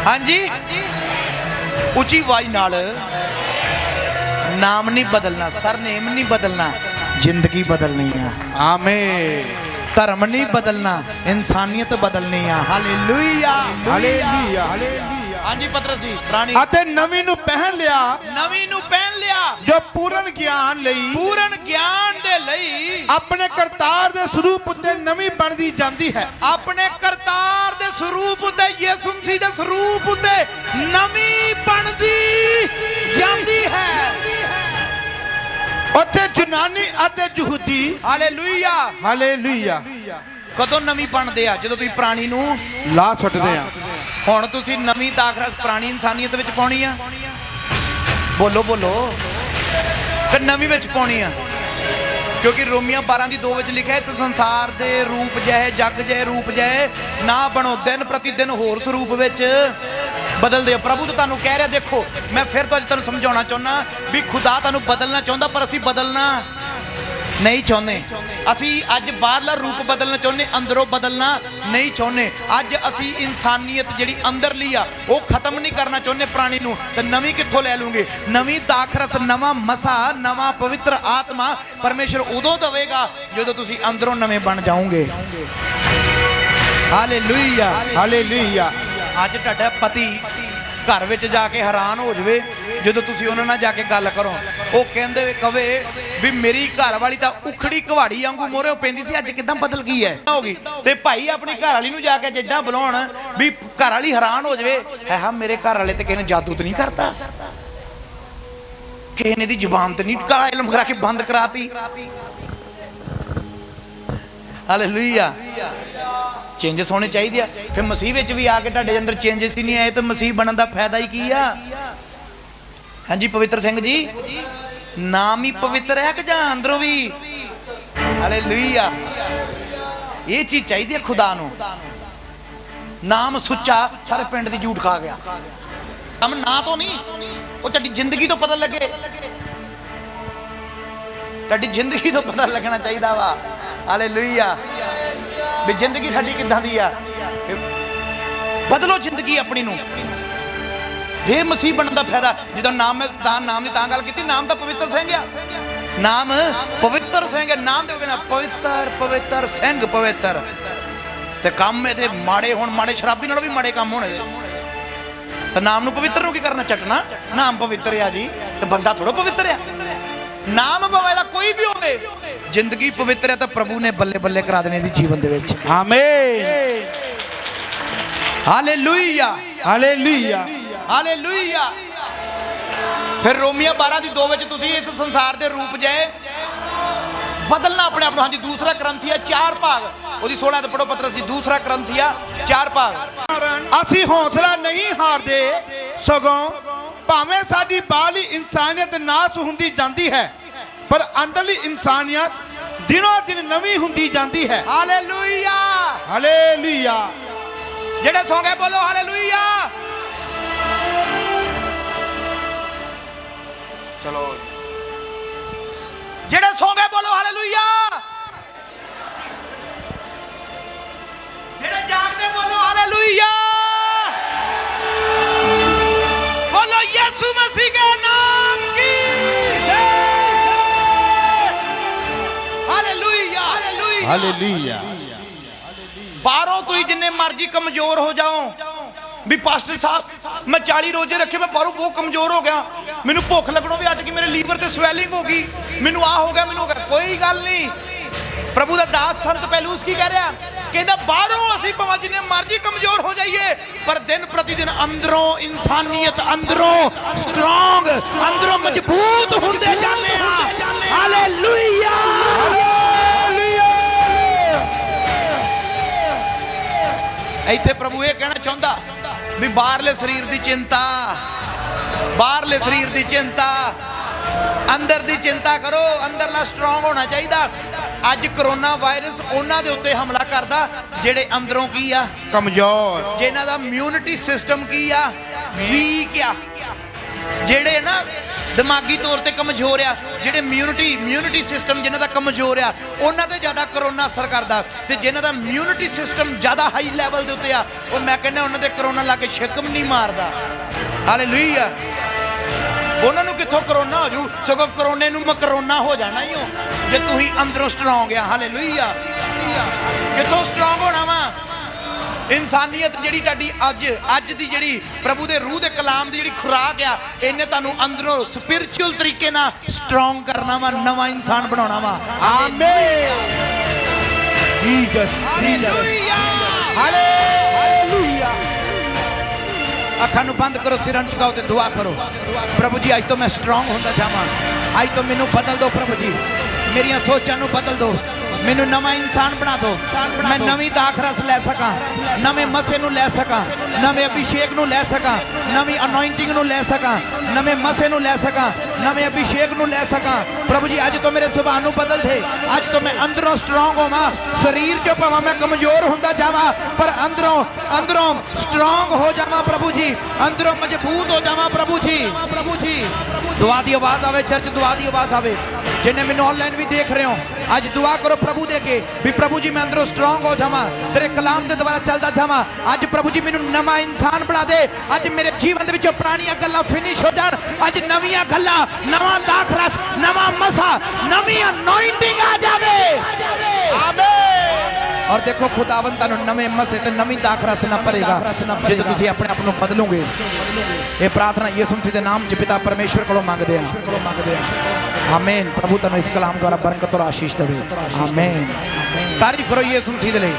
ਹਾਂਜੀ ਉੱਚੀ ਆਵਾਜ਼ ਨਾਲ। ਨਾਮ ਨਹੀਂ ਬਦਲਣਾ, ਸਰਨੇਮ ਨਹੀਂ ਬਦਲਣਾ, ਜ਼ਿੰਦਗੀ ਬਦਲਣੀ ਆ। ਆਮੀਨ। ਧਰਮ ਨਹੀਂ ਬਦਲਣਾ, ਇਨਸਾਨੀਅਤ ਬਦਲਣੀ ਆ। ਹਾਲੇਲੂਇਆ। ਹਾਲੇਲੂਇਆ। ਹਾਲੇਲੂਇਆ। ਹਾਂਜੀ ਪਤਰਸ ਜੀ ਪੁਰਾਣੀ ਅਤੇ ਨਵੀਂ ਨੂੰ ਪਹਿਨ ਲਿਆ, ਨਵੀਂ ਨੂੰ ਪਹਿਨ ਲਿਆ, ਜੋ ਪੂਰਨ ਗਿਆਨ ਲਈ, ਪੂਰਨ ਗਿਆਨ ਦੇ ਲਈ ਆਪਣੇ ਕਰਤਾਰ ਦੇ ਸਰੂਪ ਉੱਤੇ ਨਵੀਂ ਬਣਦੀ ਜਾਂਦੀ ਹੈ। ਆਪਣੇ ਕਰਤਾਰ ਦੇ ਸਰੂਪ ਉੱਤੇ, ਯਿਸੂ ਮਸੀਹ ਦੇ ਸਰੂਪ ਉੱਤੇ ਨਵੀਂ ਬਣਦੀ ਜਾਂਦੀ ਹੈ। ਉੱਥੇ ਯੂਨਾਨੀ ਅਤੇ ਯਹੂਦੀ। ਹਾਲੇਲੂਇਆ। ਹਾਲੇਲੂਇਆ। ਕਦੋਂ ਨਵੀਂ ਬਣਦੇ ਆ? ਜਦੋਂ ਤੁਸੀਂ ਪੁਰਾਣੀ ਨੂੰ ਲਾ ਸੁੱਟਦੇ ਆ। ਹੁਣ ਤੁਸੀਂ ਨਵੀਂ ਦਾਖਰਸ ਪੁਰਾਣੀ ਇਨਸਾਨੀਅਤ ਵਿੱਚ ਪਾਉਣੀ ਆ। ਬੋਲੋ ਬੋਲੋ। ਕਿ ਨਵੀਂ ਵਿੱਚ ਪਾਉਣੀ ਆ? ਕਿਉਂਕਿ ਰੋਮੀਆਂ 12:2 ਵਿੱਚ ਲਿਖਿਆ ਇਸ ਸੰਸਾਰ ਦੇ ਰੂਪ ਜਿਹੇ, ਜਗ ਜਿਹੇ ਰੂਪ ਜਿਹੇ ਨਾ ਬਣੋ, ਦਿਨ ਪ੍ਰਤੀ ਦਿਨ ਹੋਰ ਸਰੂਪ ਵਿੱਚ ਬਦਲਦੇ ਹੋ। ਪ੍ਰਭੂ ਤਾਂ ਤੁਹਾਨੂੰ ਕਹਿ ਰਿਹਾ, ਦੇਖੋ ਮੈਂ ਫਿਰ ਤੋਂ ਅੱਜ ਤੁਹਾਨੂੰ ਸਮਝਾਉਣਾ ਚਾਹੁੰਦਾ ਵੀ ਖੁਦਾ ਤੁਹਾਨੂੰ ਬਦਲਣਾ ਚਾਹੁੰਦਾ, ਪਰ ਅਸੀਂ ਬਦਲਣਾ ਨਹੀਂ ਚਾਹੁੰਦੇ। ਅਸੀਂ ਅੱਜ ਬਾਹਰਲਾ ਰੂਪ ਬਦਲਣਾ ਚਾਹੁੰਦੇ, ਅੰਦਰੋਂ ਬਦਲਣਾ ਨਹੀਂ ਚਾਹੁੰਦੇ। ਅੱਜ ਅਸੀਂ ਇਨਸਾਨੀਅਤ ਜਿਹੜੀ ਅੰਦਰਲੀ ਆ ਉਹ ਖਤਮ ਨਹੀਂ ਕਰਨਾ ਚਾਹੁੰਦੇ ਪੁਰਾਣੀ ਨੂੰ, ਤੇ ਨਵੀਂ ਕਿੱਥੋਂ ਲੈ ਲੂਗੇ? ਨਵੀਂ ਦਾਖਰਸ, ਨਵਾਂ ਮਸਾ, ਨਵਾਂ ਪਵਿੱਤਰ ਆਤਮਾ ਪਰਮੇਸ਼ਰ ਉਦੋਂ ਦੇਵੇਗਾ ਜਦੋਂ ਤੁਸੀਂ ਅੰਦਰੋਂ ਨਵੇਂ ਬਣ ਜਾਓਗੇ। ਹਾਲੇਲੂਇਆ। ਹਾਲੇਲੂਇਆ। ਅੱਜ ਤੁਹਾਡਾ ਪਤੀ ਘਰ ਵਿੱਚ ਜਾ ਕੇ ਹੈਰਾਨ ਹੋ ਜਾਵੇ ਜਦੋਂ ਤੁਸੀਂ ਉਹਨਾਂ ਨਾਲ ਜਾ ਕੇ ਗੱਲ ਕਰੋ। ਉਹ ਕਹਿੰਦੇ ਕਵੇ ਵੀ ਮੇਰੀ ਘਰ ਵਾਲੀ ਤਾਂ ਉਖੜੀ ਘਵਾੜੀ ਵਾਂਗੂ ਮੋਹਰੇ ਪੈਂਦੀ ਸੀ, ਅੱਜ ਕਿਦਾਂ ਬਦਲ ਗਈ ਹੈ ਹੋ ਗਈ। ਤੇ ਭਾਈ ਆਪਣੀ ਘਰ ਵਾਲੀ ਨੂੰ ਜਾ ਕੇ ਜਿੱਦਾਂ ਬੁਲਾਉਣ ਵੀ ਘਰ ਵਾਲੀ ਹੈਰਾਨ ਹੋ ਜਾਵੇ, ਹੈ ਹਾਂ ਮੇਰੇ ਘਰ ਵਾਲੇ ਤੇ ਕਿਸੇ ਨੇ ਜਾਦੂ ਤਾਂ ਨਹੀਂ ਕਰਤਾ, ਕਿਸੇ ਨੇ ਦੀ ਜ਼ੁਬਾਨ ਤੇ ਨਹੀਂ ਕਾਲਾ ਇਲਮ ਕਰਾ ਕੇ ਬੰਦ ਕਰਾਤੀ। ਹਾਲੇਲੂਇਆ। ਚੇਂਜਸ ਹੋਣੇ ਚਾਹੀਦੇ ਆ। ਫਿਰ ਮਸੀਹ ਵਿੱਚ ਵੀ ਆ ਕੇ ਤੁਹਾਡੇ ਅੰਦਰ ਚੇਂਜਸ ਹੀ ਨਹੀਂ ਆਏ ਤਾਂ ਮਸੀਹ ਬਣਨ ਦਾ ਫਾਇਦਾ ਹੀ ਕੀ ਆ? ਹਾਂਜੀ ਪਵਿੱਤਰ ਸਿੰਘ ਜੀ, ਨਾਮ ਹੀ ਪਵਿੱਤਰ ਹੈ ਕਿ ਜਾਂ ਅੰਦਰੋਂ ਵੀ? ਹਾਲੇਲੂਇਆ। ਇਹ ਚੀਜ਼ ਚਾਹੀਦੀ ਹੈ ਖੁਦਾ ਨੂੰ। ਨਾਮ ਸੁੱਚਾ ਸਾਰੇ ਪਿੰਡ ਦੀ ਝੂਠ ਖਾ ਗਿਆ। ਨਾਮ ਨਾ ਤੋਂ ਨਹੀਂ, ਉਹ ਤੁਹਾਡੀ ਜ਼ਿੰਦਗੀ ਤੋਂ ਪਤਾ ਲੱਗੇ। ਤੁਹਾਡੀ ਜ਼ਿੰਦਗੀ ਤੋਂ ਪਤਾ ਲੱਗਣਾ ਚਾਹੀਦਾ ਵਾ। ਹਾਲੇਲੂਇਆ। ਵੀ ਜ਼ਿੰਦਗੀ ਸਾਡੀ ਕਿੱਦਾਂ ਦੀ ਆ। ਬਦਲੋ ਜ਼ਿੰਦਗੀ ਆਪਣੀ ਨੂੰ, ਫੇਰ ਮਸੀਹ ਬਣਨ ਦਾ ਫਾਇਦਾ। ਜਦੋਂ ਨਾਮ ਨੇ ਤਾਂ ਗੱਲ ਕੀਤੀ, ਨਾਮ ਤਾਂ ਪਵਿੱਤਰ ਸਿੰਘ ਆ। ਨਾਮ ਪਵਿੱਤਰ ਸਿੰਘ ਹੈ। ਨਾਮ ਦੇ ਨਾ ਪਵਿੱਤਰ, ਪਵਿੱਤਰ ਸਿੰਘ ਪਵਿੱਤਰ। ਤੇ ਕੰਮ ਇਹਦੇ ਮਾੜੇ ਹੋਣ, ਮਾੜੇ ਸ਼ਰਾਬੀ ਨਾਲੋਂ ਵੀ ਮਾੜੇ ਕੰਮ ਹੋਣੇ। ਤੇ ਨਾਮ ਨੂੰ ਪਵਿੱਤਰ ਨੂੰ ਕੀ ਕਰਨਾ? ਚੱਟਣਾ। ਨਾਮ ਪਵਿੱਤਰ ਆ ਜੀ, ਤੇ ਬੰਦਾ ਥੋੜਾ ਪਵਿੱਤਰ ਆ। ਨਾਮ ਭਾਵੇਂ ਦਾ ਕੋਈ ਵੀ ਹੋਵੇ, ਜ਼ਿੰਦਗੀ ਪਵਿੱਤਰ ਹੈ ਤਾਂ ਪ੍ਰਭੂ ਨੇ ਬੱਲੇ ਬੱਲੇ ਕਰਾ ਦੇਣੇ ਦੀ ਜੀਵਨ ਦੇ ਵਿੱਚ। Amen, hallelujah, hallelujah, hallelujah. ਫਿਰ ਰੋਮੀਆਂ 12:2 ਵਿੱਚ ਤੁਸੀਂ ਇਸ ਸੰਸਾਰ ਦੇ ਰੂਪ ਜੇ ਬਦਲਣਾ ਆਪਣੇ ਆਪ ਨੂੰ। ਹਾਂਜੀ, ਦੂਸਰਾ ਕਰੰਥੀਆ 4 ਭਾਗ, ਉਹਦੀ 16 ਤੇ ਪੜੋ ਪਤਰਸ ਦੀ, ਦੂਸਰਾ ਕਰੰਥੀਆ 4 ਭਾਗ। ਅਸੀਂ ਹੌਸਲਾ ਨਹੀਂ ਹਾਰਦੇ, ਸਗੋਂ ਭਾਵੇਂ ਸਾਡੀ ਬਾਹਲੀ ਇਨਸਾਨੀਅਤ ਨਾਸ ਹੁੰਦੀ ਜਾਂਦੀ ਹੈ, ਪਰ ਅੰਦਰਲੀ ਇਨਸਾਨੀਅਤ ਦਿਨੋਂ ਦਿਨ ਨਵੀਂ ਹੁੰਦੀ ਜਾਂਦੀ ਹੈ। Hallelujah, hallelujah. ਜਿਹੜੇ ਸੌਂ ਗਏ ਬੋਲੋ ਹਾਲੇਲੂਇਆ। ਚਲੋ, ਜਿਹੜੇ ਸੌਂ ਗਏ ਬੋਲੋ ਹਾਲੇਲੂਇਆ। ਜਿਹੜੇ ਜਾਗਦੇ ਬੋਲੋ ਹਾਲੇਲੂਇਆ। बोलो यीशु मसीह के नाम की हालेलुया, हालेलुया, ਹਾਲੇਲੂਇਆ। बाहरों तो ही जिन्ने मर्जी कमजोर हो जाओ, भी पास्टर साहब मैं 40 रोजे रखे, मैं बाहरों बहुत कमजोर हो गया, मैनू भुख लगनों भी हट गई, मेरे लीवर ते स्वेलिंग हो गई, मैनू आ हो गया, मैनू हो गया। कोई गल नहीं। प्रभु दा दास संत पहलूस की कह रहा, कहता बाहरों असीं भावें जिन्ने मर्जी कमजोर हो जाइए, पर दिन प्रति दिन अंदरों इंसानियत अंदरों स्ट्रांग, अंदरों मजबूत होंदे जाने हां। हालेलुया, ਇੱਥੇ ਪ੍ਰਭੂ ਇਹ ਕਹਿਣਾ ਚਾਹੁੰਦਾ ਵੀ ਬਾਹਰਲੇ ਸਰੀਰ ਦੀ ਚਿੰਤਾ, ਬਾਹਰਲੇ ਸਰੀਰ ਦੀ ਚਿੰਤਾ, ਅੰਦਰ ਦੀ ਚਿੰਤਾ ਕਰੋ। ਅੰਦਰਲਾ ਸਟਰੋਂਗ ਹੋਣਾ ਚਾਹੀਦਾ। ਅੱਜ ਕਰੋਨਾ ਵਾਇਰਸ ਉਹਨਾਂ ਦੇ ਉੱਤੇ ਹਮਲਾ ਕਰਦਾ ਜਿਹੜੇ ਅੰਦਰੋਂ ਕੀ ਆ, ਕਮਜ਼ੋਰ, ਜਿਨ੍ਹਾਂ ਦਾ ਇਮਿਊਨਿਟੀ ਸਿਸਟਮ ਕੀ ਆ, ਵੀਕ ਆ, ਜਿਹੜੇ ਨਾ ਦਿਮਾਗੀ ਤੌਰ ਤੇ ਕਮਜ਼ੋਰ ਆ, ਜਿਹੜੇ ਇਮਿਊਨਿਟੀ ਸਿਸਟਮ ਜਿਨ੍ਹਾਂ ਦਾ ਕਮਜ਼ੋਰ ਆ, ਉਹਨਾਂ ਤੇ ਜ਼ਿਆਦਾ ਕਰੋਨਾ ਅਸਰ ਕਰਦਾ। ਤੇ ਜਿਨ੍ਹਾਂ ਦਾ ਇਮਿਊਨਿਟੀ ਸਿਸਟਮ ਜ਼ਿਆਦਾ ਹਾਈ ਲੈਵਲ ਦੇ ਉੱਤੇ ਆ, ਉਹ ਮੈਂ ਕਹਿੰਦਾ ਉਹਨਾਂ ਤੇ ਕਰੋਨਾ ਲਾ ਕੇ ਸ਼ਿਕਮ ਨਹੀਂ ਮਾਰਦਾ। ਹਾਲੇਲੂਇਆ। ਉਹਨਾਂ ਨੂੰ ਕਿੱਥੋਂ ਕਰੋਨਾ ਹੋ ਜੂ, ਸਗੋਂ ਕਰੋਨੇ ਨੂੰ ਮਕਰੋਨਾ ਹੋ ਜਾਣਾ ਹੀ ਹੋ, ਜੇ ਤੁਸੀਂ ਅੰਦਰੋਂ ਸਟਰੋਂਗ ਆ। ਹਾਲੇਲੂਇਆ। ਕਿੱਥੋਂ ਸਟਰੋਂਗ ਹੋਣਾ ਵਾ? ਇਨਸਾਨੀਅਤ ਜਿਹੜੀ ਤੁਹਾਡੀ ਅੱਜ ਦੀ ਜਿਹੜੀ ਪ੍ਰਭੂ ਦੇ ਰੂਹ ਦੇ ਕਲਾਮ ਦੀ ਜਿਹੜੀ ਖੁਰਾਕ ਆ, ਇਹਨੇ ਤੁਹਾਨੂੰ ਅੰਦਰੋਂ ਸਪਿਰਚੁਅਲ ਤਰੀਕੇ ਨਾਲ ਸਟਰੋਂਗ ਕਰਨਾ ਵਾ, ਨਵਾਂ ਇਨਸਾਨ ਬਣਾਉਣਾ ਵਾ। Amen, Jesus, hallelujah, hallelujah. ਅੱਖਾਂ ਨੂੰ ਬੰਦ ਕਰੋ, ਸਿਰਾਂ ਨੂੰ ਝੁਕਾਓ ਤੇ ਦੁਆ ਕਰੋ। ਪ੍ਰਭੂ ਜੀ, ਅੱਜ ਤੋਂ ਮੈਂ ਸਟਰੋਂਗ ਹੁੰਦਾ ਜਾਵਾਂ। ਅੱਜ ਤੋਂ ਮੈਨੂੰ ਬਦਲ ਦਿਓ ਪ੍ਰਭੂ ਜੀ, ਮੇਰੀਆਂ ਸੋਚਾਂ ਨੂੰ ਬਦਲ ਦਿਓ, ਮੈਨੂੰ ਨਵਾਂ ਇਨਸਾਨ ਬਣਾ ਦਿਓ। ਮੈਂ ਨਵੀਂ ਦਾਖ ਰਸ ਲੈ ਸਕਾਂ, ਨਵੇਂ ਮਸੇ ਨੂੰ ਲੈ ਸਕਾਂ, ਨਵੇਂ ਅਭਿਸ਼ੇਕ ਨੂੰ ਲੈ ਸਕਾਂ, ਨਵੀਂ ਅਨੋਇੰਟਿੰਗ ਨੂੰ ਲੈ ਸਕਾਂ, ਨਵੇਂ ਮਸੇ ਨੂੰ ਲੈ ਸਕਾਂ, ਨਵੇਂ ਅਭਿਸ਼ੇਕ ਨੂੰ ਲੈ ਸਕਾਂ। ਪ੍ਰਭੂ ਜੀ, ਅੱਜ ਤੋਂ ਮੇਰੇ ਸੁਭਾਅ ਨੂੰ ਬਦਲ ਦੇ। ਅੱਜ ਤੋਂ ਮੈਂ ਅੰਦਰੋਂ ਸਟਰੋਂਗ ਹੋਵਾਂ। ਸਰੀਰ 'ਚੋਂ ਭਾਵੇਂ ਮੈਂ ਕਮਜ਼ੋਰ ਹੁੰਦਾ ਜਾਵਾਂ, ਪਰ ਅੰਦਰੋਂ ਸਟਰੋਂਗ ਹੋ ਜਾਵਾਂ ਪ੍ਰਭੂ ਜੀ, ਅੰਦਰੋਂ ਮਜ਼ਬੂਤ ਹੋ ਜਾਵਾਂ ਪ੍ਰਭੂ ਜੀ। ਪ੍ਰਭੂ ਜੀ, ਦੁਆ ਦੀ ਆਵਾਜ਼ ਆਵੇ ਚਰਚ, ਦੁਆ ਦੀ ਆਵਾਜ਼ ਆਵੇ। ਜਿੰਨੇ ਮੈਨੂੰ ਆਨਲਾਈਨ ਵੀ ਦੇਖ ਰਹੇ ਹੋ, ਅੱਜ ਦੁਆ ਕਰੋ ਪ੍ਰਭੂ ਦੇ ਕੇ ਵੀ ਪ੍ਰਭੂ ਜੀ ਮੈਂ ਅੰਦਰੋਂ ਸਟਰੋਂਗ ਹੋ ਜਾਵਾਂ, ਤੇਰੇ ਕਲਾਮ ਦੇ ਦੁਆਰਾ ਚੱਲਦਾ ਜਾਵਾਂ। ਅੱਜ ਪ੍ਰਭੂ ਜੀ ਮੈਨੂੰ ਨਵਾਂ ਇਨਸਾਨ ਬਣਾ ਦੇ। ਅੱਜ ਮੇਰੇ ਜੀਵਨ ਦੇ ਵਿੱਚੋਂ ਪੁਰਾਣੀਆਂ ਗੱਲਾਂ ਫਿਨਿਸ਼ ਹੋ ਜਾਣ। ਅੱਜ ਨਵੀਆਂ ਗੱਲਾਂ, ਨਵਾਂ ਦਾਖਰਸ, ਨਵਾਂ ਮਸਾ, ਨਵੀਂ ਅਨੋਇੰਟਿੰਗ ਆ ਜਾਵੇ। ਆਮੇਨ। ਔਰ ਦੇਖੋ ਖੁਦਾਵੰਦ ਤੁਹਾਨੂੰ ਨਵੇਂ ਮਸੇ ਤੇ ਨਵੀਂ ਦਾਖਰਸ ਨਾਲ ਭਰੇਗਾ ਜਦੋਂ ਤੁਸੀਂ ਆਪਣੇ ਆਪ ਨੂੰ ਬਦਲੋਗੇ। ਇਹ ਪ੍ਰਾਰਥਨਾ ਯਿਸੂ ਮਸੀਹ ਦੇ ਨਾਮ 'ਚ ਪਿਤਾ ਪਰਮੇਸ਼ਵਰ ਕੋਲੋਂ ਮੰਗਦੇ ਹਾਂ। ਆਮੇਨ। ਪ੍ਰਭੂ ਤੁਹਾਨੂੰ ਇਸ ਕਲਾਮ ਦੁਆਰਾ ਬਰਕਤ ਔਰ ਆਸ਼ੀਸ਼ ਦੇਵੇ। ਆਮੇਨ। ਤਾਰੀਫ ਕਰੋ ਯਿਸੂ ਮਸੀਹ ਦੇ ਲਈ।